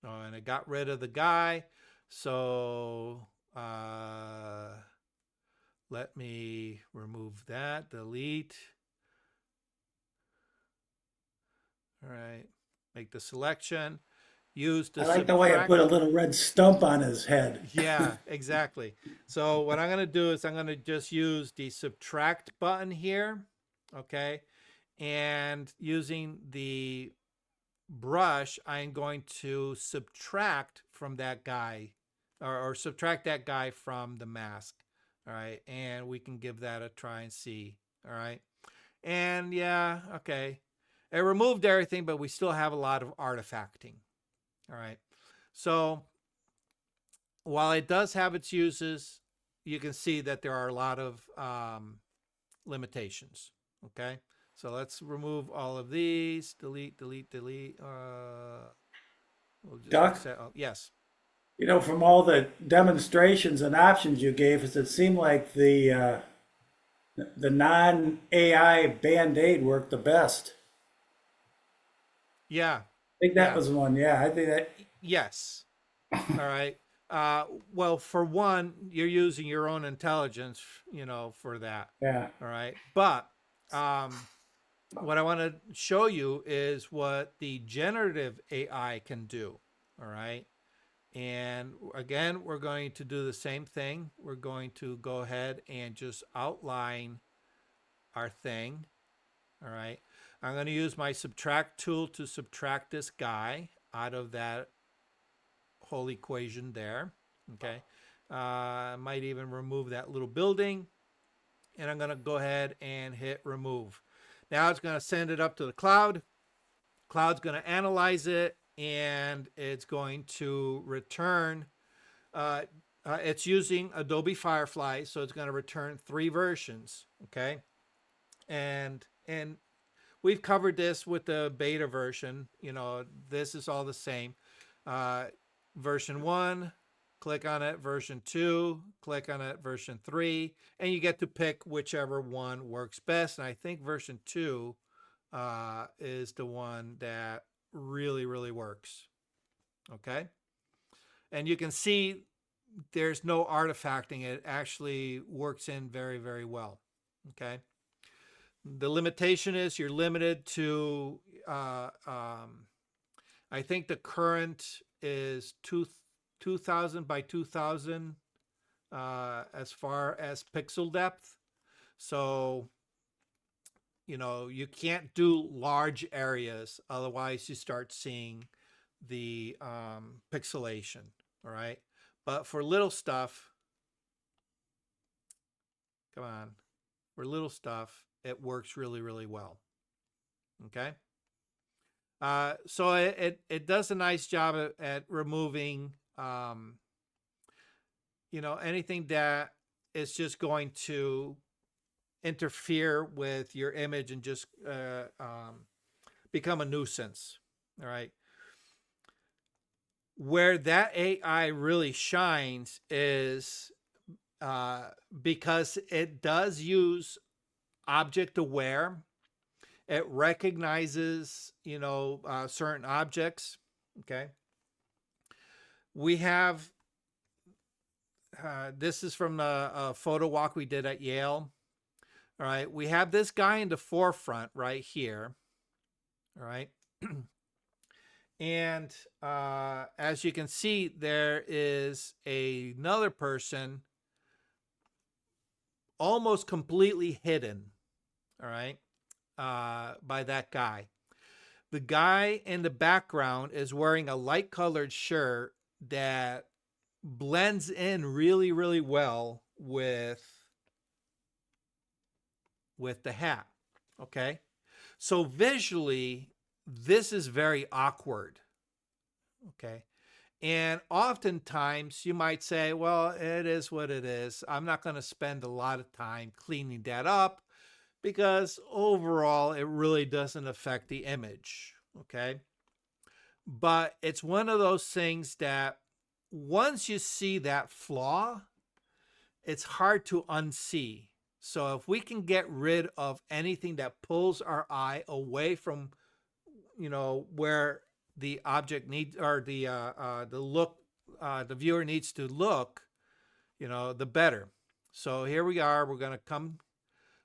Oh, and it got rid of the guy. So let me remove that, delete. All right, make the selection. Use the I like the way I put subtract. a little red stump on his head. Yeah, exactly. So what I'm going to do is I'm going to just use the subtract button here, okay? And using the brush, I'm going to subtract from that guy, or subtract that guy from the mask. All right, and we can give that a try and see. All right, and yeah, okay, it removed everything, but we still have a lot of artifacting. All right, so while it does have its uses, you can see that there are a lot of limitations. Okay, so let's remove all of these. Delete, delete, delete. We'll just Duck, reset. Oh, yes. from all the demonstrations and options you gave us, it seemed like the non-AI Band-Aid worked the best. Yeah. I think that Yeah. was one. Yeah, I think that. Yes. All right. Well, for one, you're using your own intelligence, for that. Yeah. All right. But what I want to show you is what the generative AI can do. All right. And again, we're going to do the same thing. We're going to go ahead and just outline our thing. All right. I'm going to use my subtract tool to subtract this guy out of that whole equation there. Okay. I might even remove that little building. And I'm going to go ahead and hit remove. Now it's going to send it up to the cloud. Cloud's going to analyze it, and it's going to return. It's using Adobe Firefly, so it's going to return 3 versions. Okay. And we've covered this with the beta version. This is all the same. Version 1, click on it. Version 2, click on it. Version 3, and you get to pick whichever one works best. And I think version 2 is the one that really, really works. Okay. And you can see there's no artifacting. It actually works in very, very well. Okay. The limitation is you're limited to, I think the current is 2000 by 2000 as far as pixel depth. So, you can't do large areas. Otherwise, you start seeing the pixelation. All right. But for little stuff, come on, for little stuff, it works really, really well. Okay. So it does a nice job at removing, anything that is just going to interfere with your image and just become a nuisance. All right. Where that AI really shines is because it does use object aware. It recognizes, certain objects. Okay. We have, this is from a photo walk we did at Yale. All right. We have this guy in the forefront right here. All right. And as you can see, there is another person almost completely hidden. All right. By that guy. The guy in the background is wearing a light colored shirt that blends in really, really well with the hat. Okay. So visually, this is very awkward. Okay. And oftentimes you might say, well, it is what it is. I'm not going to spend a lot of time cleaning that up because overall it really doesn't affect the image. Okay. But it's one of those things that once you see that flaw, it's hard to unsee. So if we can get rid of anything that pulls our eye away from, where the object needs, or the look the viewer needs to look, the better. So here we are. We're going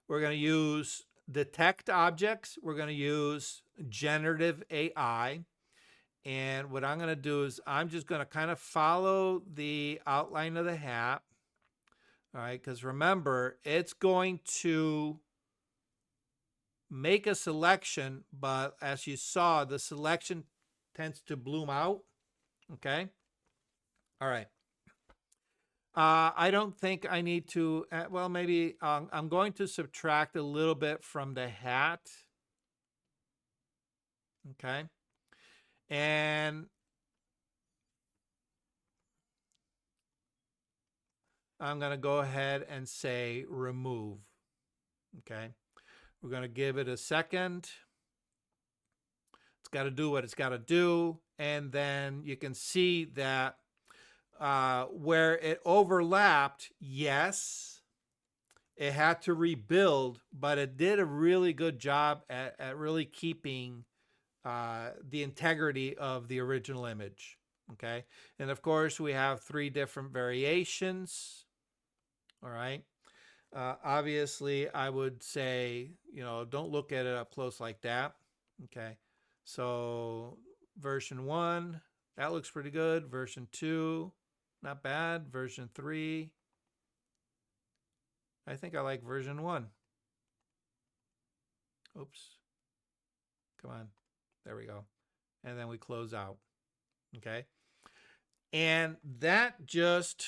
to use detect objects. We're going to use generative AI. And what I'm going to do is I'm just going to kind of follow the outline of the hat. All right, because remember, it's going to make a selection, but as you saw, the selection tends to bloom out. Okay. All right. I don't think I need to, well, maybe I'm going to subtract a little bit from the hat. Okay. And I'm going to go ahead and say remove. Okay. We're going to give it a second. It's got to do what it's got to do. And then you can see that where it overlapped, yes, it had to rebuild, but it did a really good job at really keeping the integrity of the original image. Okay. And of course, we have 3 different variations. All right. Obviously, I would say, don't look at it up close like that. Okay. So version 1, that looks pretty good. Version 2, not bad. Version 3, I think I like version 1. Oops. Come on. There we go. And then we close out. Okay. And that just,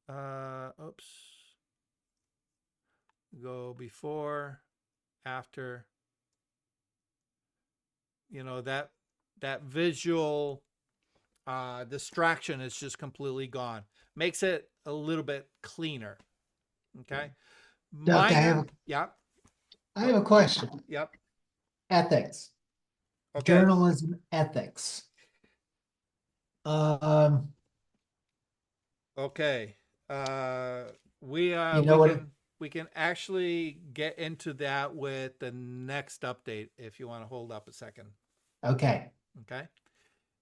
oops. Go before, after, that visual distraction is just completely gone. Makes it a little bit cleaner. Okay. Doug, Yep. I have a question. Yep. Ethics, Okay. journalism ethics. Okay. We can actually get into that with the next update if you want to hold up a second. Okay. Okay.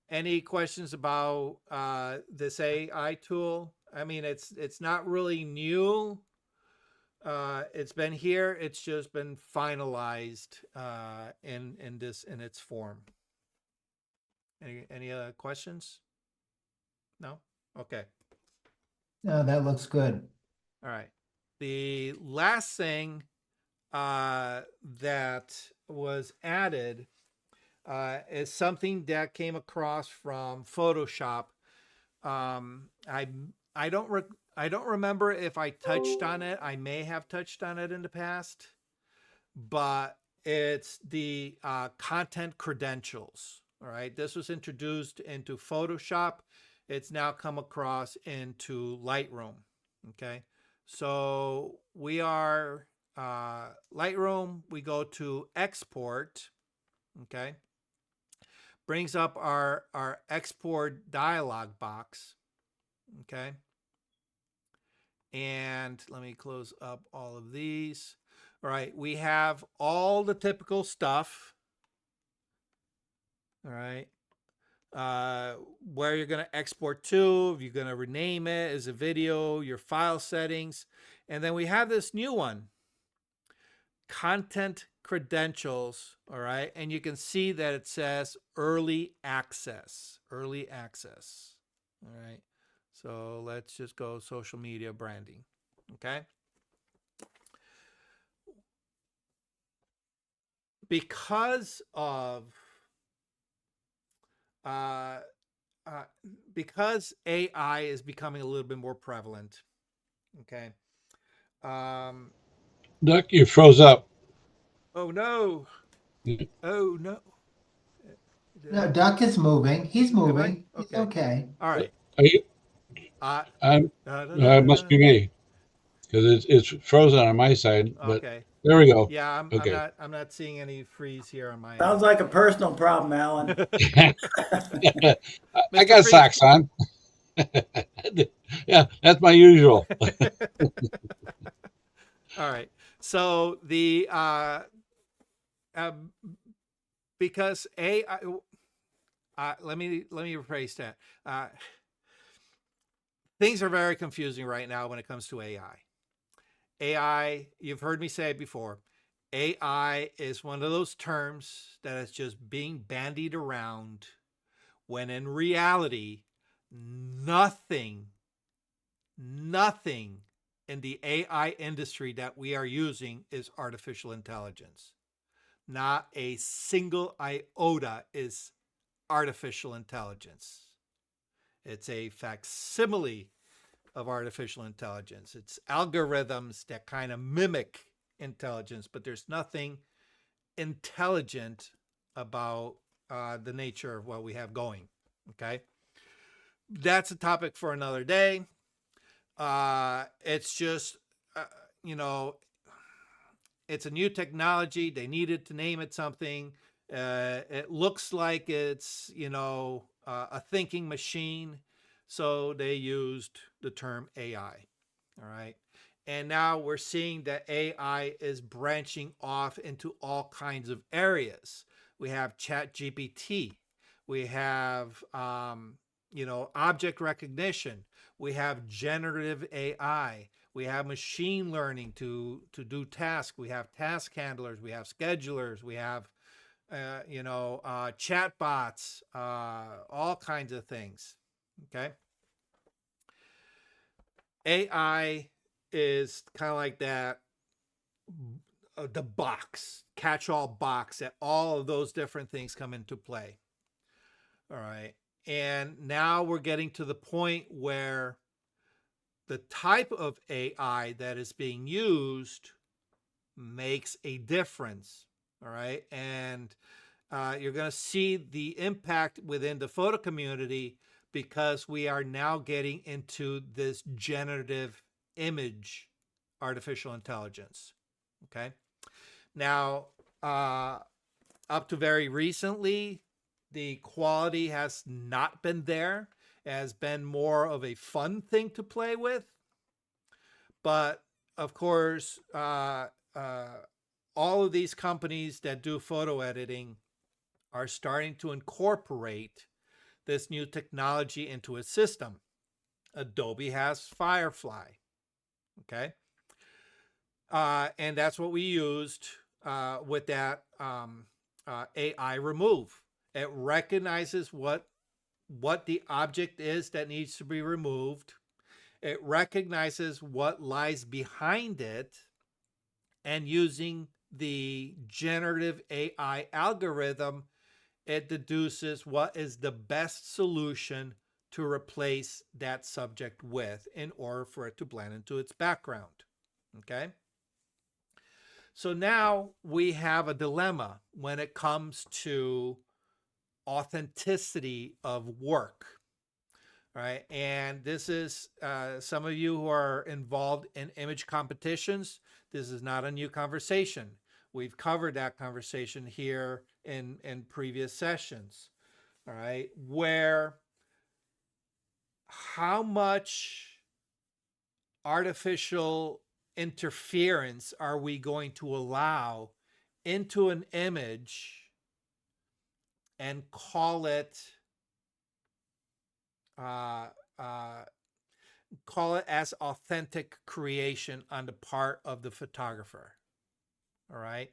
Any questions about this AI tool? I mean, it's not really new. It's been here. It's just been finalized in its form. Any other questions? No? Okay. No, that looks good. All right. The last thing that was added is something that came across from Photoshop. I don't remember if I touched on it. I may have touched on it in the past, but it's the content credentials. All right. This was introduced into Photoshop. It's now come across into Lightroom. Okay. So we are Lightroom. We go to export. Okay. Brings up our export dialog box. Okay. And let me close up all of these. All right. We have all the typical stuff. All right. Where you're going to export to, if you're going to rename it as a video, your file settings. And then we have this new one, content credentials. All right. And you can see that it says early access. All right. So let's just go social media branding. Okay. Because AI is becoming a little bit more prevalent. Okay. Duck, you froze up. Oh no. Yeah. Oh no. No, Duck is moving. He's Am I? moving. He's okay. All right. Are you, must be me because it's frozen on my side. But Okay. there we go. Yeah, Okay. I'm not seeing any freeze here on my Sounds like a personal problem, Alan. I Mr. got Freeze. socks on. Yeah, that's my usual. All right. So the because AI, let me rephrase that. things are very confusing right now when it comes to AI. AI, you've heard me say it before, AI is one of those terms that is just being bandied around when in reality, nothing in the AI industry that we are using is artificial intelligence. Not a single iota is artificial intelligence. It's a facsimile of artificial intelligence. It's algorithms that kind of mimic intelligence, but there's nothing intelligent about the nature of what we have going. Okay. That's a topic for another day. It's just, uh, you know, it's a new technology. They needed to name it something. It looks like it's, a thinking machine. So they used the term AI. All right. And now we're seeing that AI is branching off into all kinds of areas. We have Chat GPT. We have, object recognition. We have generative AI. We have machine learning to do tasks. We have task handlers. We have schedulers. We have, chat bots, all kinds of things. Okay. AI is kind of like that, the box, catch all box that all of those different things come into play. All right. And now we're getting to the point where the type of AI that is being used makes a difference. All right. And you're going to see the impact within the photo community because we are now getting into this generative image artificial intelligence. Okay. Now, up to very recently, the quality has not been there. It has been more of a fun thing to play with. But of course, all of these companies that do photo editing are starting to incorporate this new technology into its system. Adobe has Firefly. Okay. And that's what we used with that AI remove. It recognizes what the object is that needs to be removed. It recognizes what lies behind it, and using the generative AI algorithm, it deduces what is the best solution to replace that subject with in order for it to blend into its background. Okay. So now we have a dilemma when it comes to authenticity of work. Right. And this is some of you who are involved in image competitions. This is not a new conversation. We've covered that conversation here in previous sessions. All right. Where how much artificial interference are we going to allow into an image and call it uh, uh, as authentic creation on the part of the photographer? All right.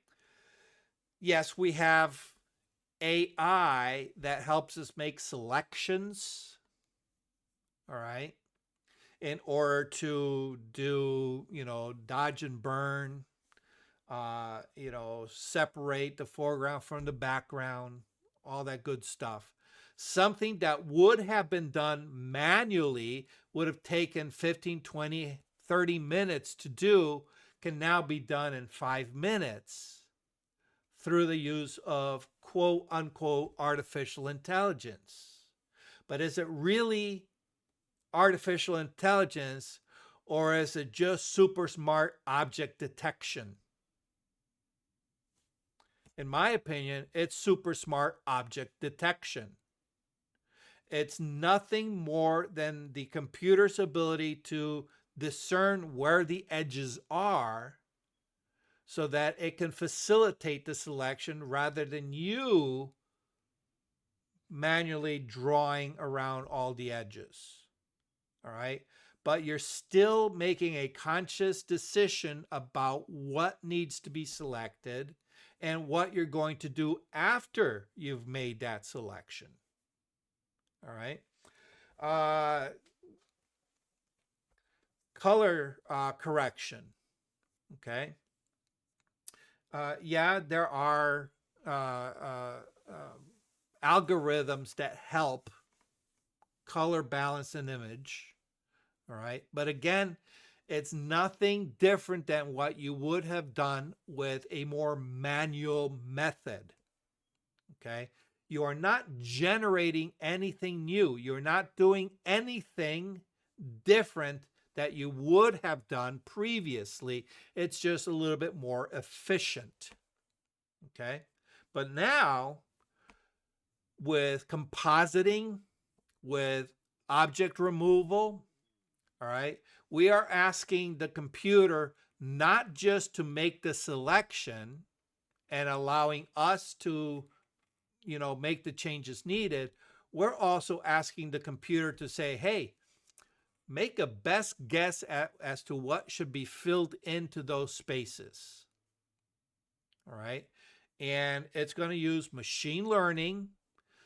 Yes, we have AI that helps us make selections. All right. In order to do, dodge and burn, separate the foreground from the background, all that good stuff. Something that would have been done manually, would have taken 15, 20, 30 minutes to do, can now be done in 5 minutes through the use of quote unquote artificial intelligence. But is it really artificial intelligence, or is it just super smart object detection? In my opinion, it's super smart object detection. It's nothing more than the computer's ability to discern where the edges are so that it can facilitate the selection rather than you manually drawing around all the edges. all right? But you're still making a conscious decision about what needs to be selected and what you're going to do after you've made that selection, all right? Color correction, okay? Yeah, there are algorithms that help color balance an image, all right? But again, it's nothing different than what you would have done with a more manual method, okay? You are not generating anything new. You're not doing anything different that you would have done previously. It's just a little bit more efficient, okay? But now, with compositing, with object removal, all right, we are asking the computer not just to make the selection and allowing us to, make the changes needed. We're also asking the computer to say, hey, make a best guess as to what should be filled into those spaces. All right. And it's going to use machine learning.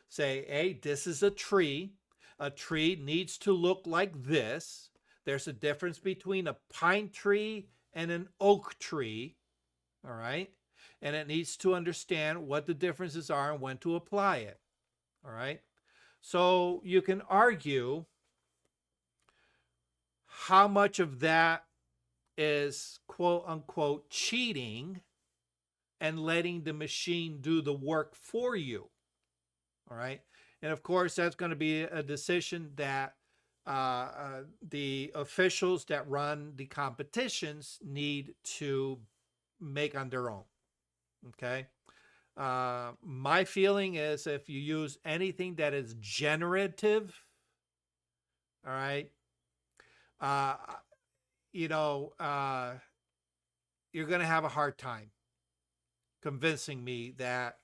Say, hey, this is a tree. A tree needs to look like this. There's a difference between a pine tree and an oak tree. All right. And it needs to understand what the differences are and when to apply it. All right. So you can argue how much of that is quote unquote cheating and letting the machine do the work for you. All right. And of course, that's going to be a decision that the officials that run the competitions need to make on their own. Okay. My feeling is if you use anything that is generative, all right, you're going to have a hard time convincing me that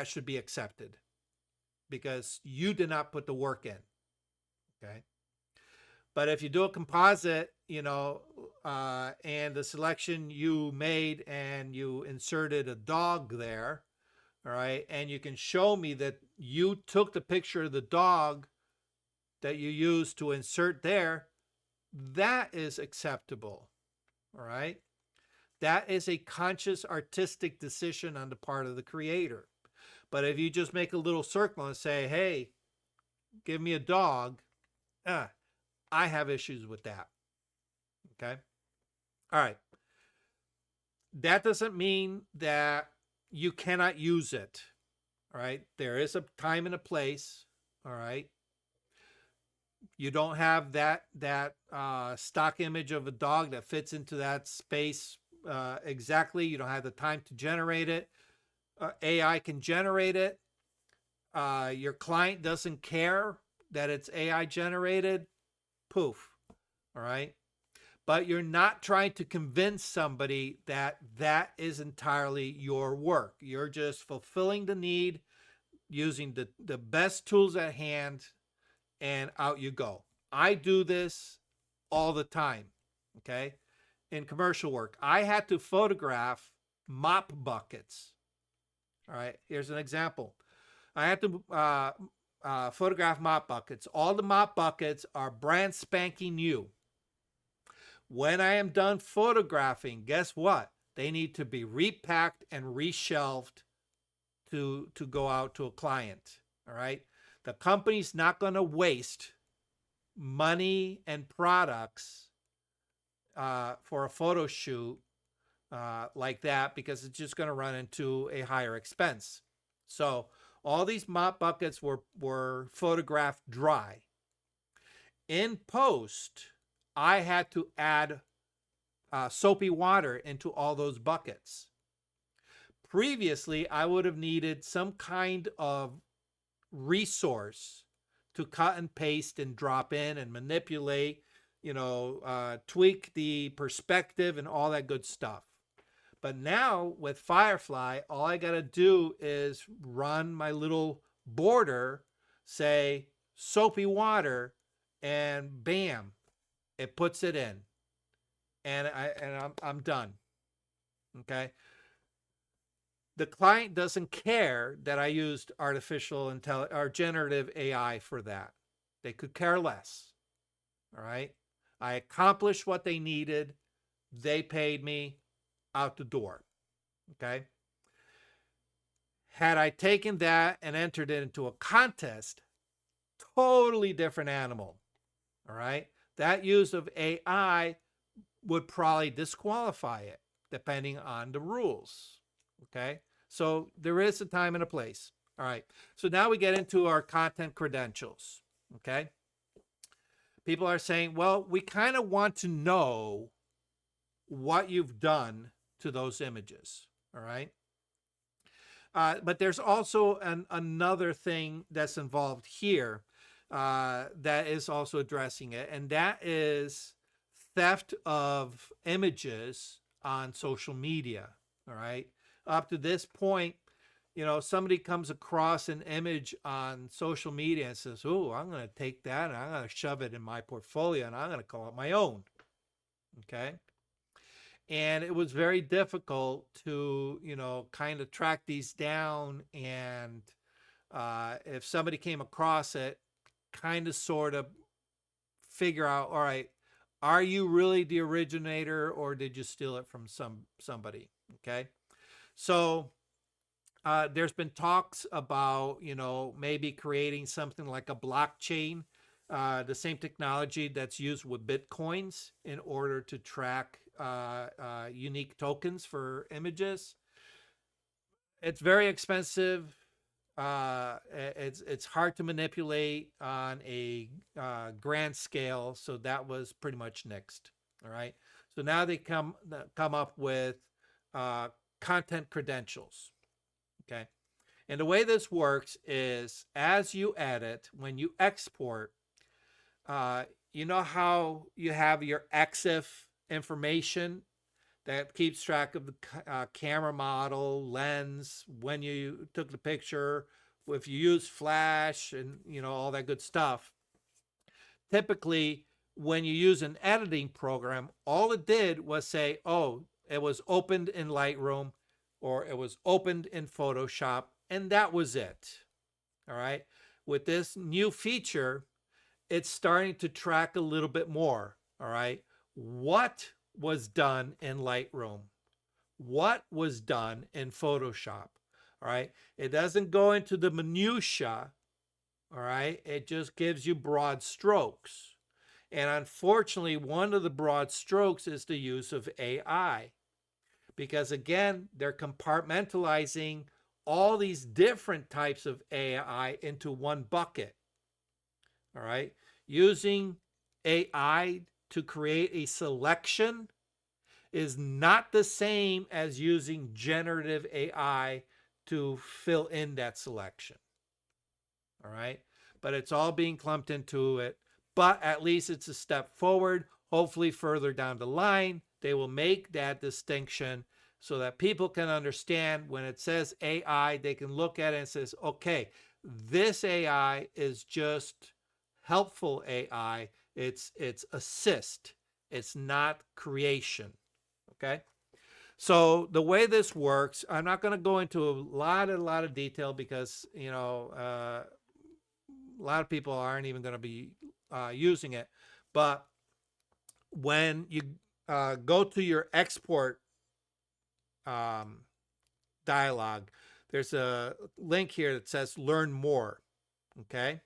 should be accepted because you did not put the work in. Okay. But if you do a composite, and the selection you made and you inserted a dog there, all right, and you can show me that you took the picture of the dog that you used to insert there, that is acceptable. All right. That is a conscious artistic decision on the part of the creator. But if you just make a little circle and say, hey, give me a dog, I have issues with that. Okay. All right. That doesn't mean that you cannot use it. All right. There is a time and a place. All right. You don't have that stock image of a dog that fits into that space exactly. You don't have the time to generate it. AI can generate it. Your client doesn't care that it's AI generated. Poof. All right. But you're not trying to convince somebody that that is entirely your work. You're just fulfilling the need using the best tools at hand, and out you go. I do this all the time, okay? In commercial work, I had to photograph mop buckets. All right, here's an example. I had to photograph mop buckets. All the mop buckets are brand spanking new. When I am done photographing, guess what? They need to be repacked and reshelved to go out to a client. All right. The company's not going to waste money and products for a photo shoot like that because it's just going to run into a higher expense. So all these mop buckets were photographed dry. In post, I had to add soapy water into all those buckets. Previously, I would have needed some kind of resource to cut and paste and drop in and manipulate, tweak the perspective and all that good stuff. But now with Firefly, all I got to do is run my little border, say soapy water, and bam, it puts it in, and I'm done. Okay. The client doesn't care that I used artificial intelligence or generative AI for that. They could care less. All right. I accomplished what they needed. They paid me, out the door. Okay. Had I taken that and entered it into a contest, totally different animal. All right. That use of AI would probably disqualify it depending on the rules. Okay. So there is a time and a place. All right. So now we get into our content credentials. Okay. People are saying, well, we kind of want to know what you've done to those images. All right. But there's also another thing that's involved here that is also addressing it, and that is theft of images on social media. All right. Up to this point, somebody comes across an image on social media and says, oh, I'm going to take that and I'm going to shove it in my portfolio and I'm going to call it my own. Okay. And it was very difficult to, kind of track these down. And if somebody came across it, kind of sort of figure out, all right, are you really the originator or did you steal it from somebody? Okay. So there's been talks about, maybe creating something like a blockchain, the same technology that's used with Bitcoins in order to track unique tokens for images. It's very expensive. It's hard to manipulate on a grand scale, so that was pretty much nixed. All right. So now they come up with content credentials. Okay. And the way this works is as you edit, when you export, you know how you have your EXIF information that keeps track of the camera model, lens, when you took the picture, if you use flash and, all that good stuff. Typically, when you use an editing program, all it did was say, oh, it was opened in Lightroom or it was opened in Photoshop, and that was it. All right. With this new feature, it's starting to track a little bit more. All right. What was done in Lightroom? What was done in Photoshop? All right. It doesn't go into the minutia. All right. It just gives you broad strokes. And unfortunately, one of the broad strokes is the use of AI. Because again, they're compartmentalizing all these different types of AI into one bucket. All right. Using AI to create a selection is not the same as using generative AI to fill in that selection. All right. But it's all being clumped into it. But at least it's a step forward. Hopefully, further down the line, they will make that distinction so that people can understand when it says AI, they can look at it and says, okay, this AI is just helpful AI. It's assist. It's not creation. Okay. So the way this works, I'm not going to go into a lot of detail because, a lot of people aren't even going to be using it. But when you go to your export dialog, there's a link here that says learn more. Okay.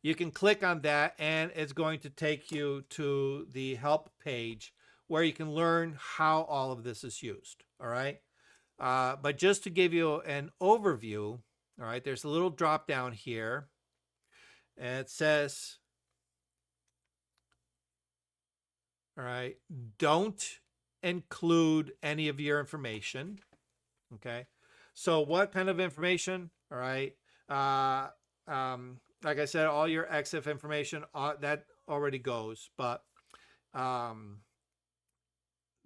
You can click on that and it's going to take you to the help page where you can learn how all of this is used. All right. But just to give you an overview, all right, there's a little drop down here and it says, all right, don't include any of your information. Okay. So what kind of information? All right. Like I said, all your EXIF information, that already goes, but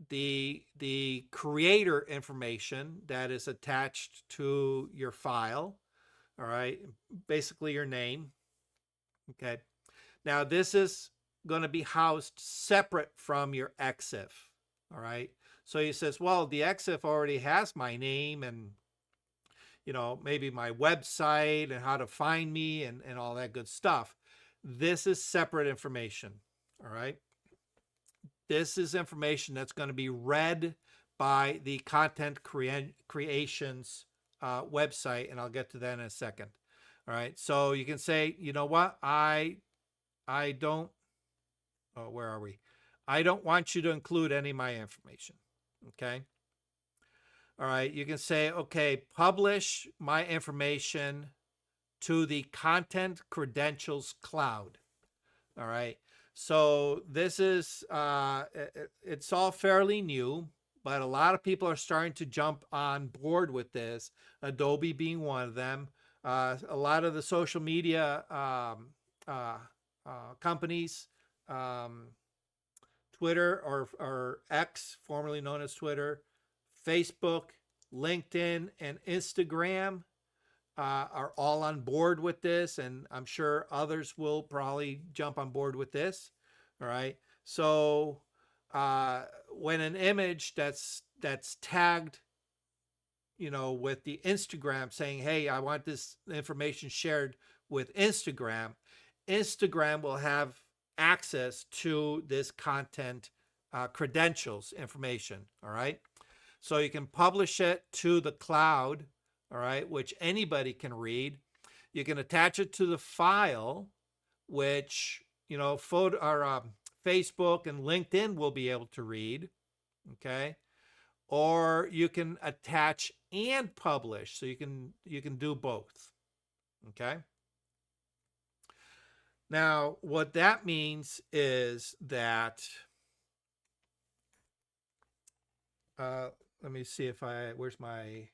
the creator information that is attached to your file, all right, basically your name. Okay. Now, this is going to be housed separate from your EXIF. All right. So he says, well, the EXIF already has my name and, maybe my website and how to find me and all that good stuff. This is separate information. All right. This is information that's going to be read by the content creations website, and I'll get to that in a second. All right. So you can say, you know what? I don't, where are we? I don't want you to include any of my information. Okay. All right. You can say, okay, publish my information to the content credentials cloud. All right. So this is, it's all fairly new, but a lot of people are starting to jump on board with this, Adobe being one of them. A lot of the social media companies, Twitter or X, formerly known as Twitter, Facebook, LinkedIn, and Instagram are all on board with this, and I'm sure others will probably jump on board with this. All right. So when an image that's tagged, with the Instagram saying, hey, I want this information shared with Instagram, Instagram will have access to this content credentials information. All right. So you can publish it to the cloud, all right, which anybody can read. You can attach it to the file, which, Facebook and LinkedIn will be able to read, okay? Or you can attach and publish, so you can do both, okay? Now, what that means is that, let me see if where's my,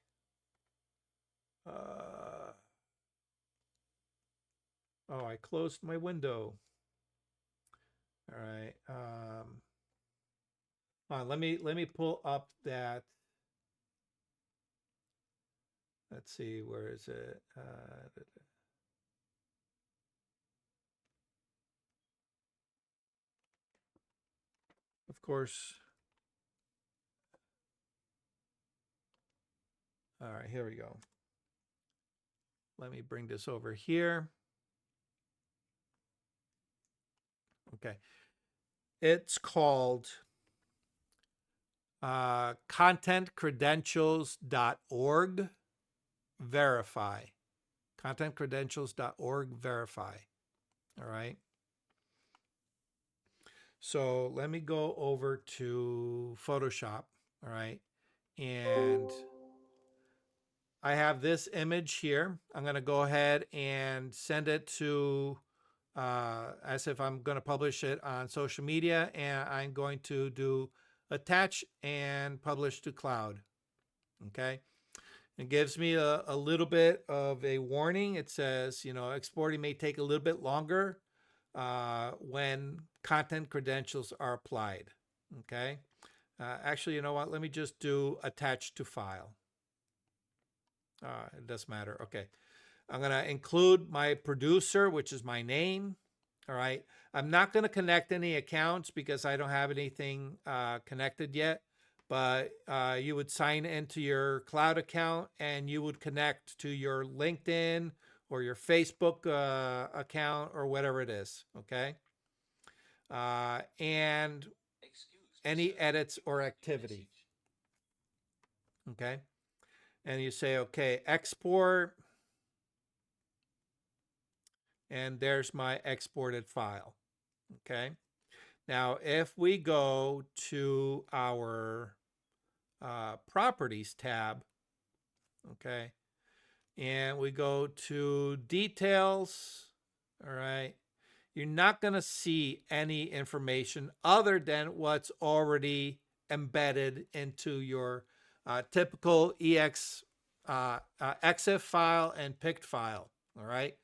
I closed my window. All right. Let me pull up that. Let's see, where is it? Of course. All right, here we go. Let me bring this over here. Okay. It's called contentcredentials.org verify. Contentcredentials.org verify. All right. So let me go over to Photoshop. All right. And I have this image here. I'm going to go ahead and send it to, as if I'm going to publish it on social media, and I'm going to do attach and publish to cloud. Okay. It gives me a little bit of a warning. It says, exporting may take a little bit longer when content credentials are applied. Okay. Actually, you know what? Let me just do attach to file. It doesn't matter. Okay. I'm going to include my producer, which is my name. All right. I'm not going to connect any accounts because I don't have anything connected yet. But you would sign into your cloud account and you would connect to your LinkedIn or your Facebook account or whatever it is. Okay. And any edits or activity. Okay. And you say, okay, export. And there's my exported file. Okay. Now, if we go to our properties tab, okay, and we go to details, all right, you're not going to see any information other than what's already embedded into your typical EXIF file and PICT file, all right?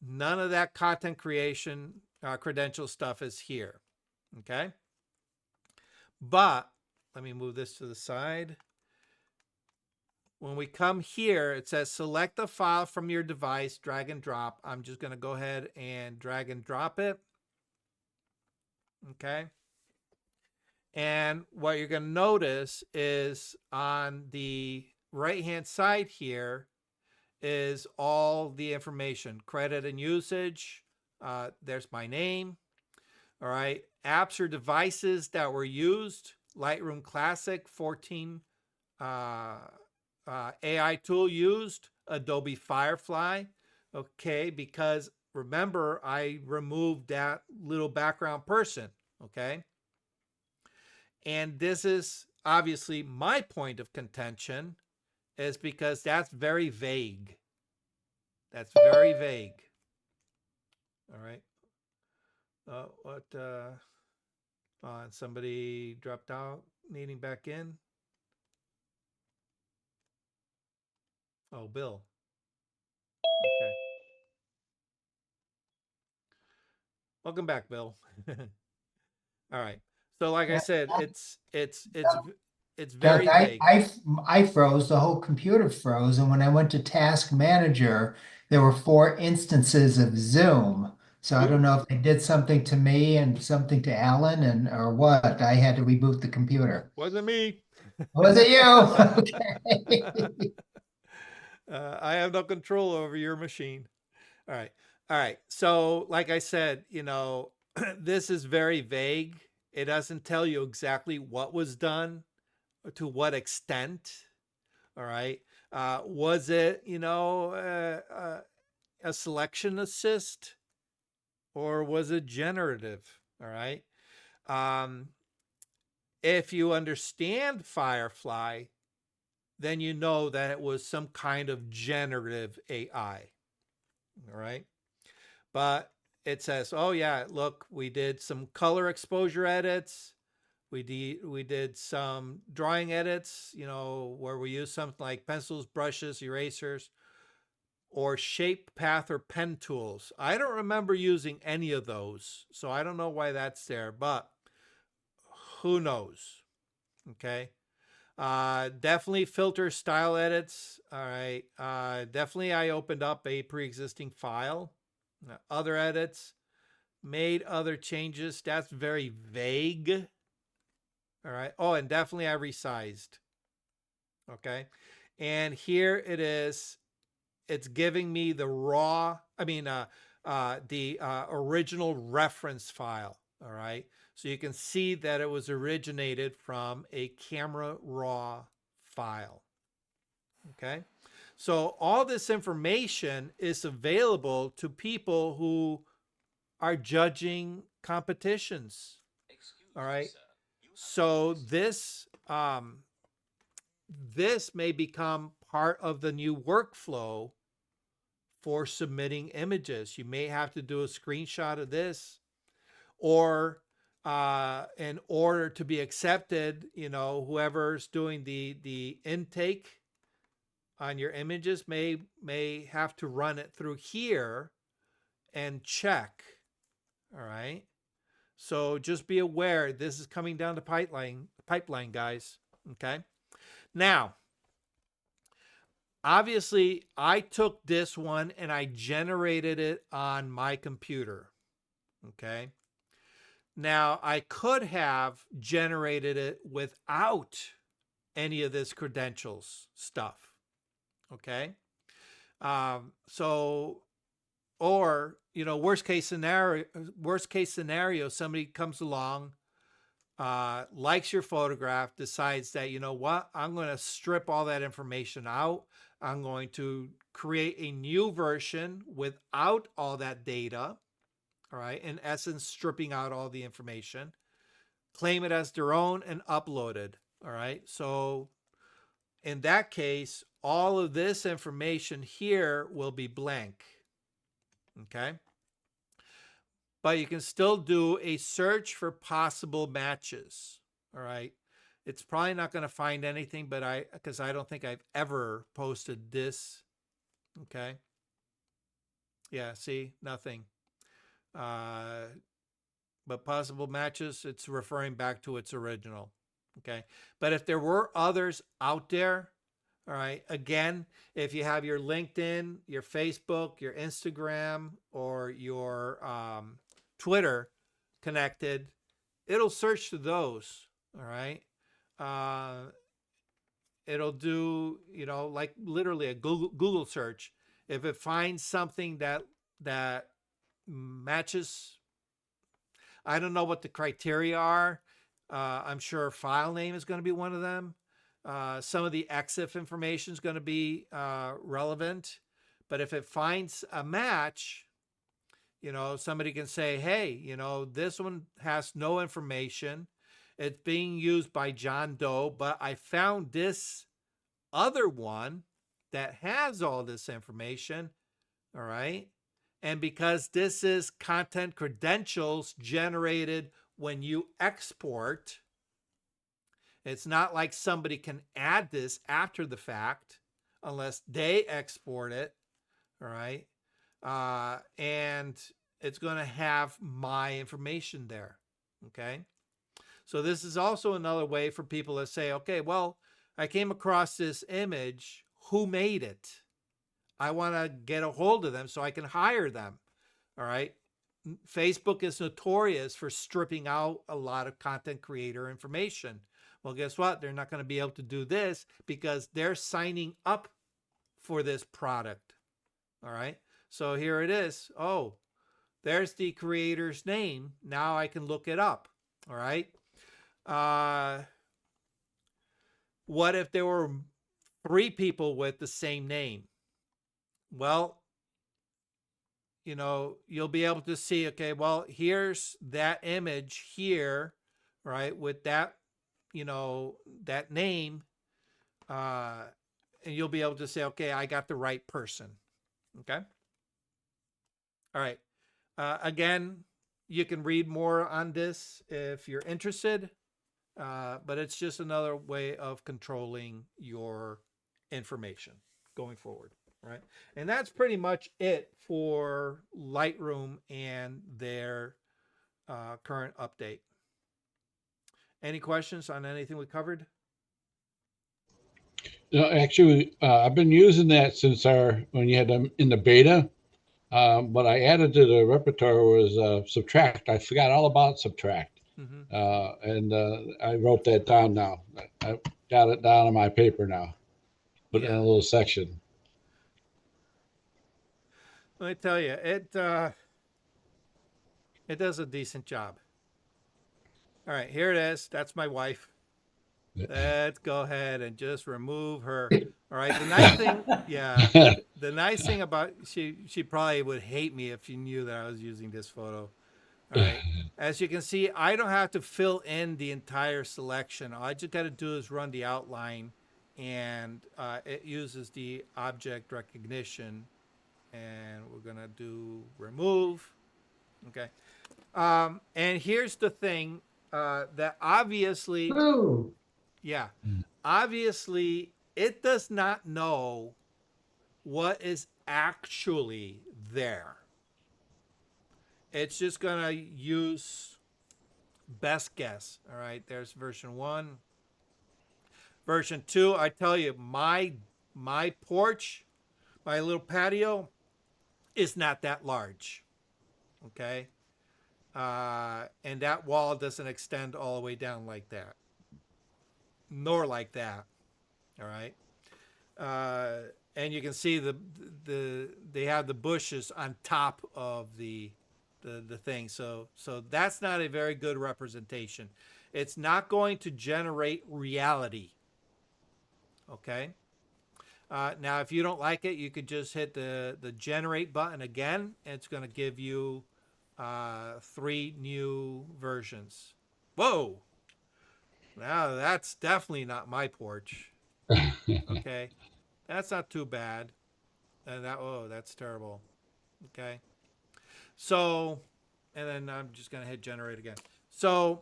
None of that content creation credential stuff is here, okay? But let me move this to the side. When we come here, it says select the file from your device, drag and drop. I'm just going to go ahead and drag and drop it. Okay. And what you're going to notice is on the right-hand side here is all the information, credit and usage. There's my name. All right. Apps or devices that were used, Lightroom Classic 14 AI tool used, Adobe Firefly. Okay, because remember, I removed that little background person. Okay. And this is obviously my point of contention, is because that's very vague. That's very vague. All right. Somebody dropped out, needing back in. Oh, Bill. Okay. Welcome back, Bill. All right. So like I said, it's Doug, very vague. I froze, the whole computer froze, and when I went to Task Manager, there were 4 instances of Zoom. So I don't know if they did something to me and something to Alan and or what. I had to reboot the computer. Wasn't me. Was it you? Okay. I have no control over your machine. All right. All right. So, like I said, this is very vague. It doesn't tell you exactly what was done or to what extent. All right. Was it, a selection assist, or was it generative? All right. Um, if you understand Firefly, then you know that it was some kind of generative AI. All right. But it says, oh yeah, look, we did some color exposure edits. We did some drawing edits, where we use something like pencils, brushes, erasers, or shape, path, or pen tools. I don't remember using any of those, so I don't know why that's there, but who knows? Okay. Definitely filter style edits. All right. Definitely I opened up a pre-existing file. Other edits, made other changes. That's very vague. All right. Oh, and definitely I resized. Okay. And here it is. It's giving me the original reference file. All right. So you can see that it was originated from a camera raw file. Okay. So all this information is available to people who are judging competitions. All right. So this may become part of the new workflow for submitting images. You may have to do a screenshot of this, or in order to be accepted, whoever's doing the intake on your images may have to run it through here and check. All right. So just be aware, this is coming down the pipeline, guys. Okay. Now, obviously, I took this one and I generated it on my computer. Okay. Now, I could have generated it without any of this credentials stuff. Okay. Or, worst case scenario, somebody comes along, likes your photograph, decides that, I'm going to strip all that information out. I'm going to create a new version without all that data. All right. In essence, stripping out all the information, claim it as their own and upload it. All right. So in that case, all of this information here will be blank. Okay. But you can still do a search for possible matches. All right. It's probably not going to find anything, because I don't think I've ever posted this. Okay. Yeah. See, nothing. But possible matches, it's referring back to its original. Okay. But if there were others out there, all right, again, if you have your LinkedIn, your Facebook, your Instagram, or your Twitter connected, it'll search to those. All right. It'll do, like literally a Google search. If it finds something that matches, I don't know what the criteria are. I'm sure file name is going to be one of them. Some of the EXIF information is going to be relevant. But if it finds a match, somebody can say, hey, this one has no information. It's being used by John Doe, but I found this other one that has all this information. All right. And because this is content credentials generated when you export, it's not like somebody can add this after the fact unless they export it. All right. And it's going to have my information there. Okay. So this is also another way for people to say, okay, well, I came across this image. Who made it? I want to get a hold of them so I can hire them. All right. Facebook is notorious for stripping out a lot of content creator information. Well, guess what? They're not going to be able to do this because they're signing up for this product. All right. So here it is. Oh, there's the creator's name. Now I can look it up. All right. What if there were 3 people with the same name? Well, you'll be able to see, okay, well, here's that image here, right, with that, that name, and you'll be able to say, okay, I got the right person. Okay. All right. Again, you can read more on this if you're interested, but it's just another way of controlling your information going forward. Right. And that's pretty much it for Lightroom and their current update. Any questions on anything we covered? Actually, I've been using that since when you had them in the beta. What I added to the repertoire was subtract. I forgot all about subtract. Mm-hmm. And I wrote that down now. I got it down on my paper now. Put it in a little section. Let me tell you, it does a decent job. All right, here it is. That's my wife. Let's go ahead and just remove her. All right. The nice thing, the nice thing about she probably would hate me if she knew that I was using this photo. All right. As you can see, I don't have to fill in the entire selection. All I just got to do is run the outline, and it uses the object recognition. And we're gonna do remove. Okay. And here's the thing that obviously, Ooh. obviously it does not know what is actually there. It's just gonna use best guess. All right, there's version 1. Version 2, I tell you, my porch, my little patio is not that large. Okay. And that wall doesn't extend all the way down like that, nor like that. All right. And you can see they have the bushes on top of the thing. So that's not a very good representation. It's not going to generate reality. Okay. Now, if you don't like it, you could just hit the generate button again. And it's going to give you 3 new versions. Whoa! Now that's definitely not my porch. Okay, that's not too bad. And that's terrible. Okay, so, and then I'm just going to hit generate again. So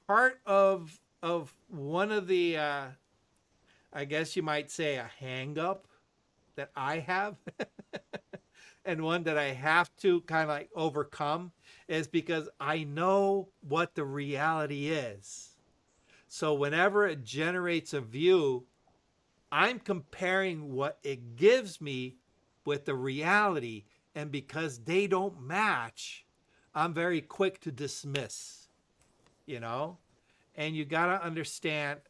part of one of the I guess you might say a hang up that I have and one that I have to kind of like overcome is because I know what the reality is. So whenever it generates a view, I'm comparing what it gives me with the reality. And because they don't match, I'm very quick to dismiss, you know, and you got to understand.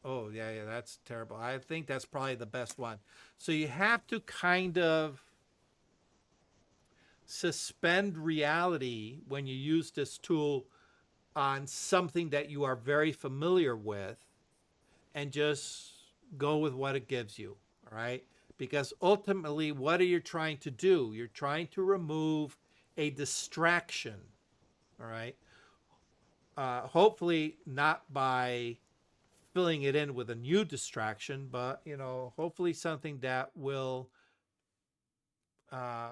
Oh, yeah, that's terrible. I think that's probably the best one. So you have to kind of suspend reality when you use this tool on something that you are very familiar with and just go with what it gives you. All right. Because ultimately, what are you trying to do? You're trying to remove a distraction. All right. Hopefully, not by filling it in with a new distraction, but hopefully something that will uh,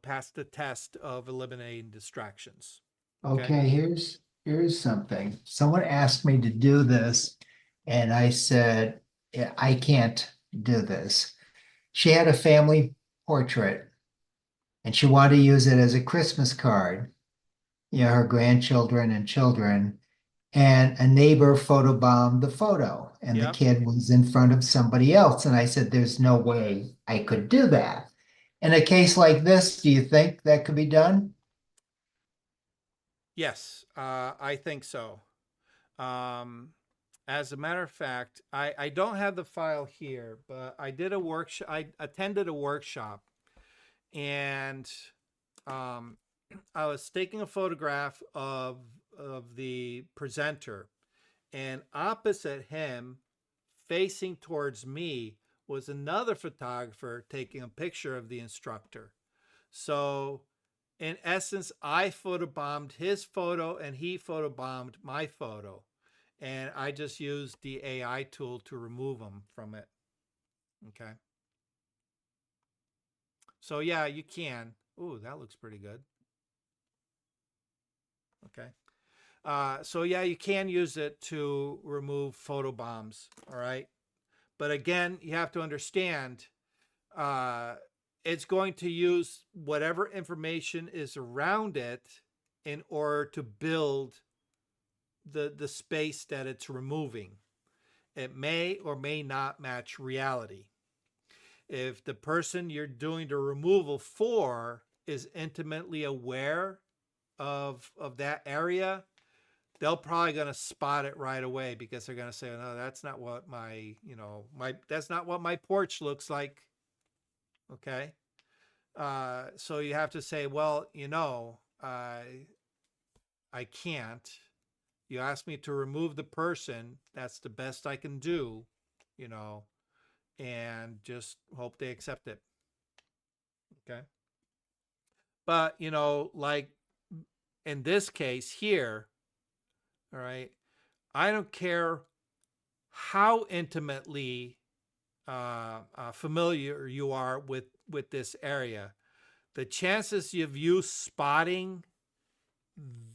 pass the test of eliminating distractions. Okay. Okay, here's something. Someone asked me to do this, and I said, "Yeah, I can't do this." She had a family portrait, and she wanted to use it as a Christmas card, her grandchildren and children. And a neighbor photobombed the photo, and the Yep. kid was in front of somebody else. And I said, "There's no way I could do that." In a case like this, do you think that could be done? Yes, I think so. Um, as a matter of fact, I don't have the file here, but I did a workshop. I attended a workshop, and um, I was taking a photograph of the presenter, and opposite him, facing towards me, was another photographer taking a picture of the instructor. So, in essence, I photobombed his photo and he photobombed my photo. And I just used the AI tool to remove them from it. Okay. So, yeah, you can. Ooh, that looks pretty good. Okay. So, yeah, you can use it to remove photo bombs. All right. But again, you have to understand uh, it's going to use whatever information is around it in order to build the space that it's removing. It may or may not match reality. If the person you're doing the removal for is intimately aware of that area, they'll probably going to spot it right away because they're going to say, "No, that's not what my that's not what my porch looks like." Okay. So you have to say, well, I can't. You asked me to remove the person. That's the best I can do, you know, and just hope they accept it. Okay. But, like in this case here, all right, I don't care how intimately familiar you are with this area. The chances of you spotting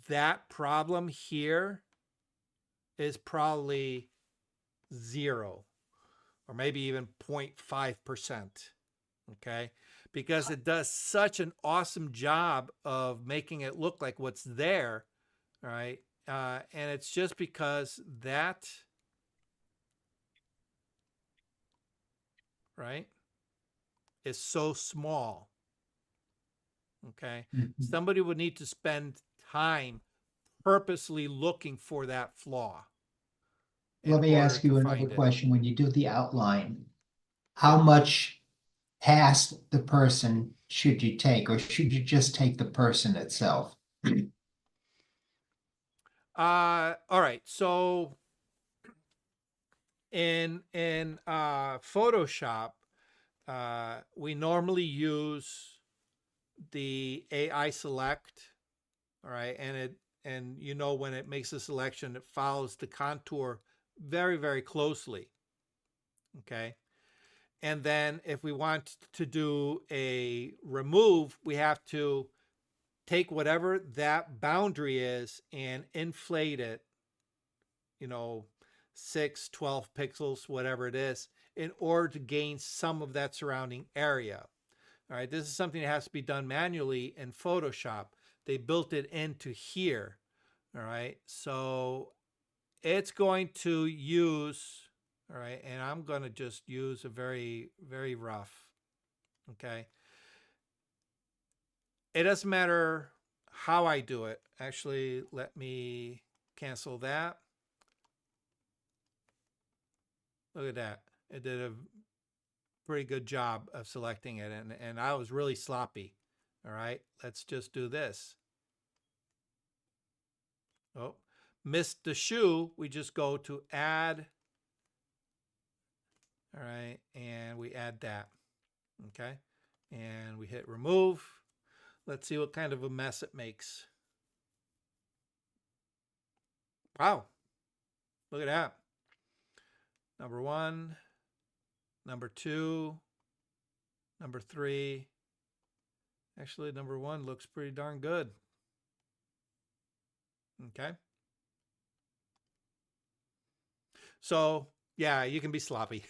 that problem here is probably zero or maybe even 0.5%. Okay. Because it does such an awesome job of making it look like what's there. Right. And it's just because that, right, is so small. Okay. Mhm. Somebody would need to spend time purposely looking for that flaw in Let me order ask to you another find it. question. When you do the outline, how much past the person should you take, or should you just take the person itself? All right. So in Photoshop, we normally use the AI select. All right, and when it makes a selection, it follows the contour very very closely. Okay, and then if we want to do a remove, we have to take whatever that boundary is and inflate it, you know, 6, 12 pixels, whatever it is, in order to gain some of that surrounding area. All right, this is something that has to be done manually in Photoshop. They built it into here. All right, so it's going to use, all right, and I'm going to just use a very, very rough, okay? it doesn't matter how I do it. Actually, let me cancel that. Look at that. It did a pretty good job of selecting it, and I was really sloppy. All right, let's just do this. Oh, missed the shoe. We just go to add. All right, and we add that. Okay, and we hit remove. Let's see what kind of a mess it makes. Wow, look at that. Number 1, number 2, number 3. Actually, number 1 looks pretty darn good. Okay. So, yeah, you can be sloppy.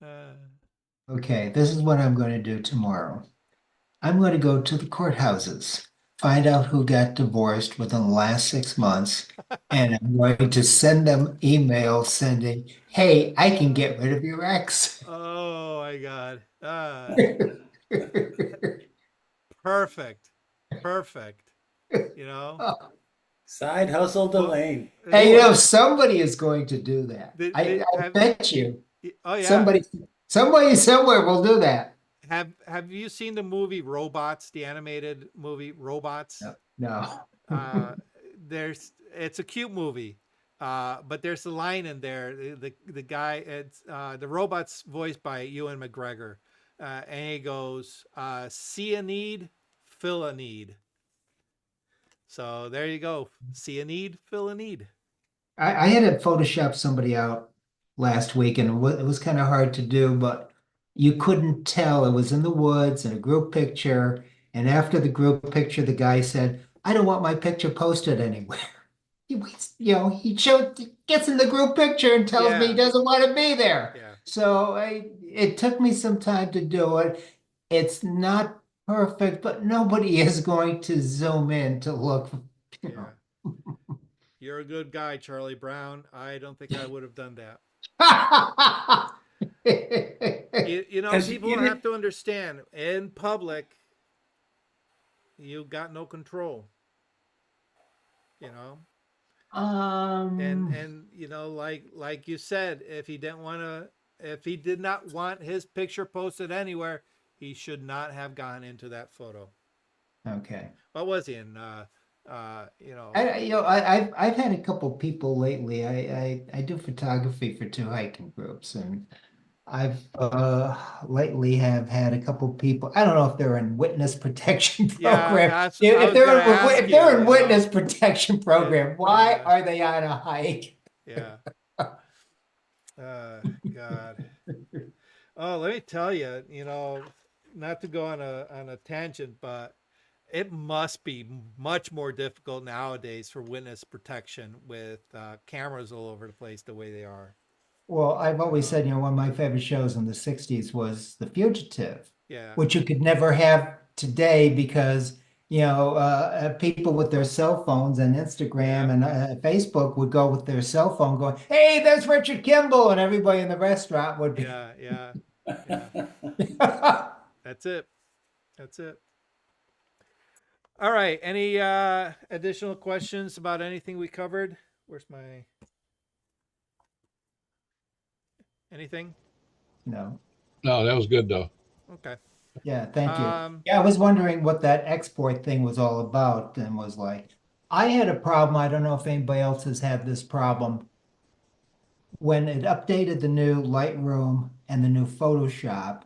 uh, Okay, this is what I'm going to do tomorrow. I'm going to go to the courthouses, find out who got divorced within the last 6 months, and I'm going to send them emails saying, hey, I can get rid of your ex. oh my God. Perfect. Perfect. You know? Side hustle Well, Delane. Hey, somebody is going to do that. I have bet you oh yeah. somebody, somebody somewhere will do that. Have you seen the movie Robots, the animated movie Robots? No, no. Uh, it's a cute movie, but there's a line in there. The guy, it's the robot's voiced by Ewan McGregor, and he goes, "See a need, fill a need." So there you go. See a need, fill a need. I had to Photoshop somebody out last week, and it was kind of hard to do, but you couldn't tell. It was in the woods in a group picture. And after the group picture, the guy said, I don't want my picture posted anywhere. He gets in the group picture and tells me he Yeah, doesn't want to be there. yeah, So it took me some time to do it. It's not perfect, but nobody is going to zoom in to look, you yeah. know. You're a good guy, Charlie Brown. I don't think I would have done that. As People you have did, to understand in public, you got no control. You know, Um, and like you said, if he did not want his picture posted anywhere, he should not have gone into that photo. okay. What was he in? I've had a couple people lately. I do photography for two hiking groups, and I've lately have had a couple people. I don't know if they're in witness protection Yeah, program. I If was gonna they're ask if they're in you. witness protection program, why Yeah, are they on a hike? yeah. God. Oh, let me tell you. Not to go on a tangent, but it must be much more difficult nowadays for witness protection with cameras all over the place the way they are. Well, I've You always know? said, one of my favorite shows in the 60s was The Fugitive, Yeah. which you could never have today because, people with their cell phones and Yeah. Instagram and Facebook would go with their cell phone going, hey, there's Richard Kimball. And everybody in the restaurant would be. Yeah. Yeah. Yeah. That's it. That's it. All right. Any additional questions about anything we covered? Where's my anything? No. No, that was good though. Okay. Yeah, thank you. Um. Yeah, I was wondering what that export thing was all about and was like, I had a problem. I don't know if anybody else has had this problem. When it updated the new Lightroom and the new Photoshop,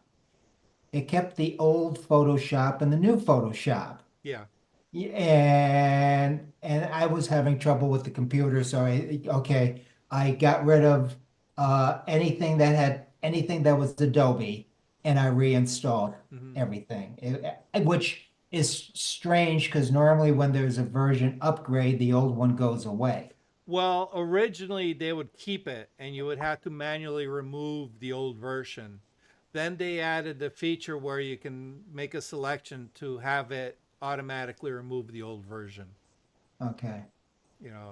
it kept the old Photoshop and the new Photoshop. Yeah. And I was having trouble with the computer, so I got rid of anything that was Adobe, and I reinstalled Hmm. everything. Which is strange because normally when there's a version upgrade, the old one goes away. Well, originally they would keep it and you would have to manually remove the old version. Then they added the feature where you can make a selection to have it automatically remove the old version. Okay.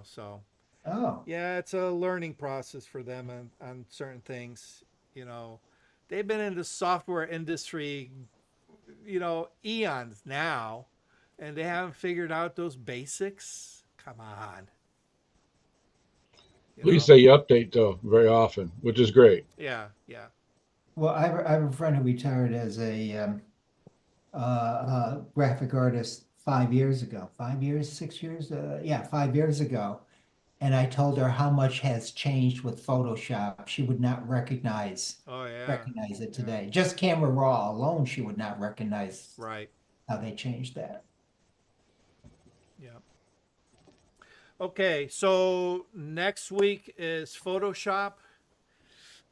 So Oh, yeah, it's a learning process for them on certain things. You know, they've been in the software industry eons now, and they haven't figured out those basics. Come on. At least they update though very often, which is great. Yeah, yeah. Well, I have a friend who retired as a graphic artist 5 years ago. 5 years, 6 years? Yeah, 5 years ago. And I told her how much has changed with Photoshop. She would not Oh yeah. recognize it Yeah. today. Just Camera Raw alone, she would not recognize Right. how they changed that. Yeah. Okay, so next week is Photoshop.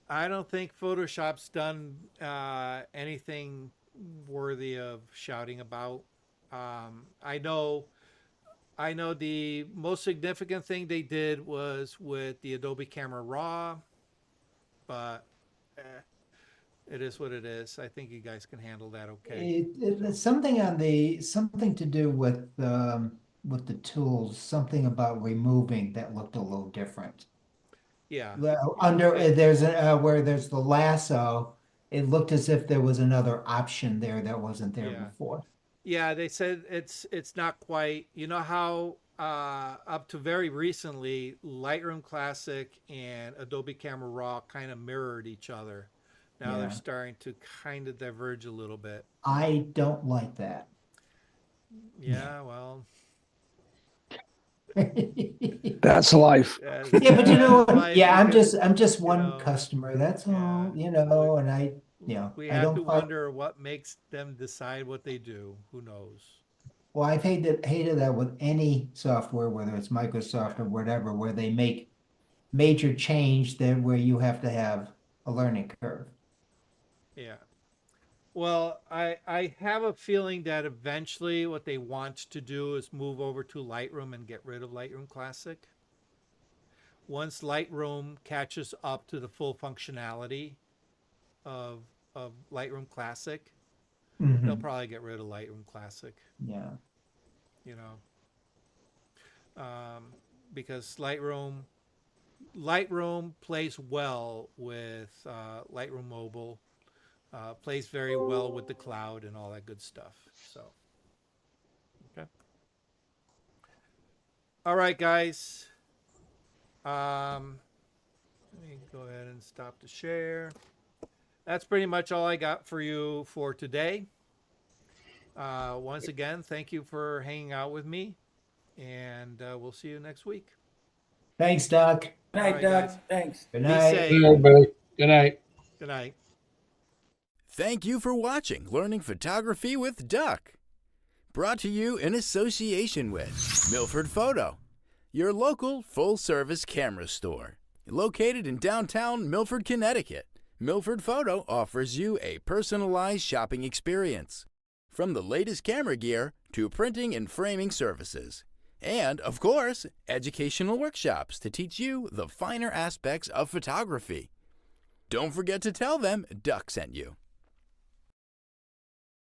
I don't think Photoshop's done anything worthy of shouting about. I know the most significant thing they did was with the Adobe Camera Raw, but it is what it is. I think you guys can handle that okay. It's something to do with the tools, something about removing that looked a little different. Yeah. There's where there's the lasso, it looked as if there was another option there that wasn't there Yeah. before. Yeah, they said it's not quite. You know how up to very recently, Lightroom Classic and Adobe Camera Raw kind of mirrored each other. Now they're Yeah. starting to kind of diverge a little bit. I don't like that. Yeah, well, That's life. Yeah, but you know what? life, Yeah, because, I'm just you one know, customer. That's all, yeah. and I we I have to don't find, wonder what makes them decide what they do. Who knows? well, I've hated that with any software, whether it's Microsoft or whatever, where they make major change that where you have to have a learning curve. Yeah. Well, I have a feeling that eventually what they want to do is move over to Lightroom and get rid of Lightroom Classic. Once Lightroom catches up to the full functionality of Lightroom Classic, they'll Mhm. probably get rid of Lightroom Classic, Yeah. you know. Because Lightroom plays well with Lightroom Mobile, plays very well with the cloud and all that good stuff. So, okay. All right, guys. Let me go ahead and stop the share. That's pretty much all I got for you for today. Once again, thank you for hanging out with me, and we'll see you next week. Thanks, Doc. Good All night, right, Doug. guys. Thanks. Good Be night. safe. Good night, everybody. Good night. Good night. Thank you for watching Learning Photography with Duck. Brought to you in association with Milford Photo, your local full-service camera store. Located in downtown Milford, Connecticut, Milford Photo offers you a personalized shopping experience. From the latest camera gear to printing and framing services. And, of course, educational workshops to teach you the finer aspects of photography. Don't forget to tell them Duck sent you.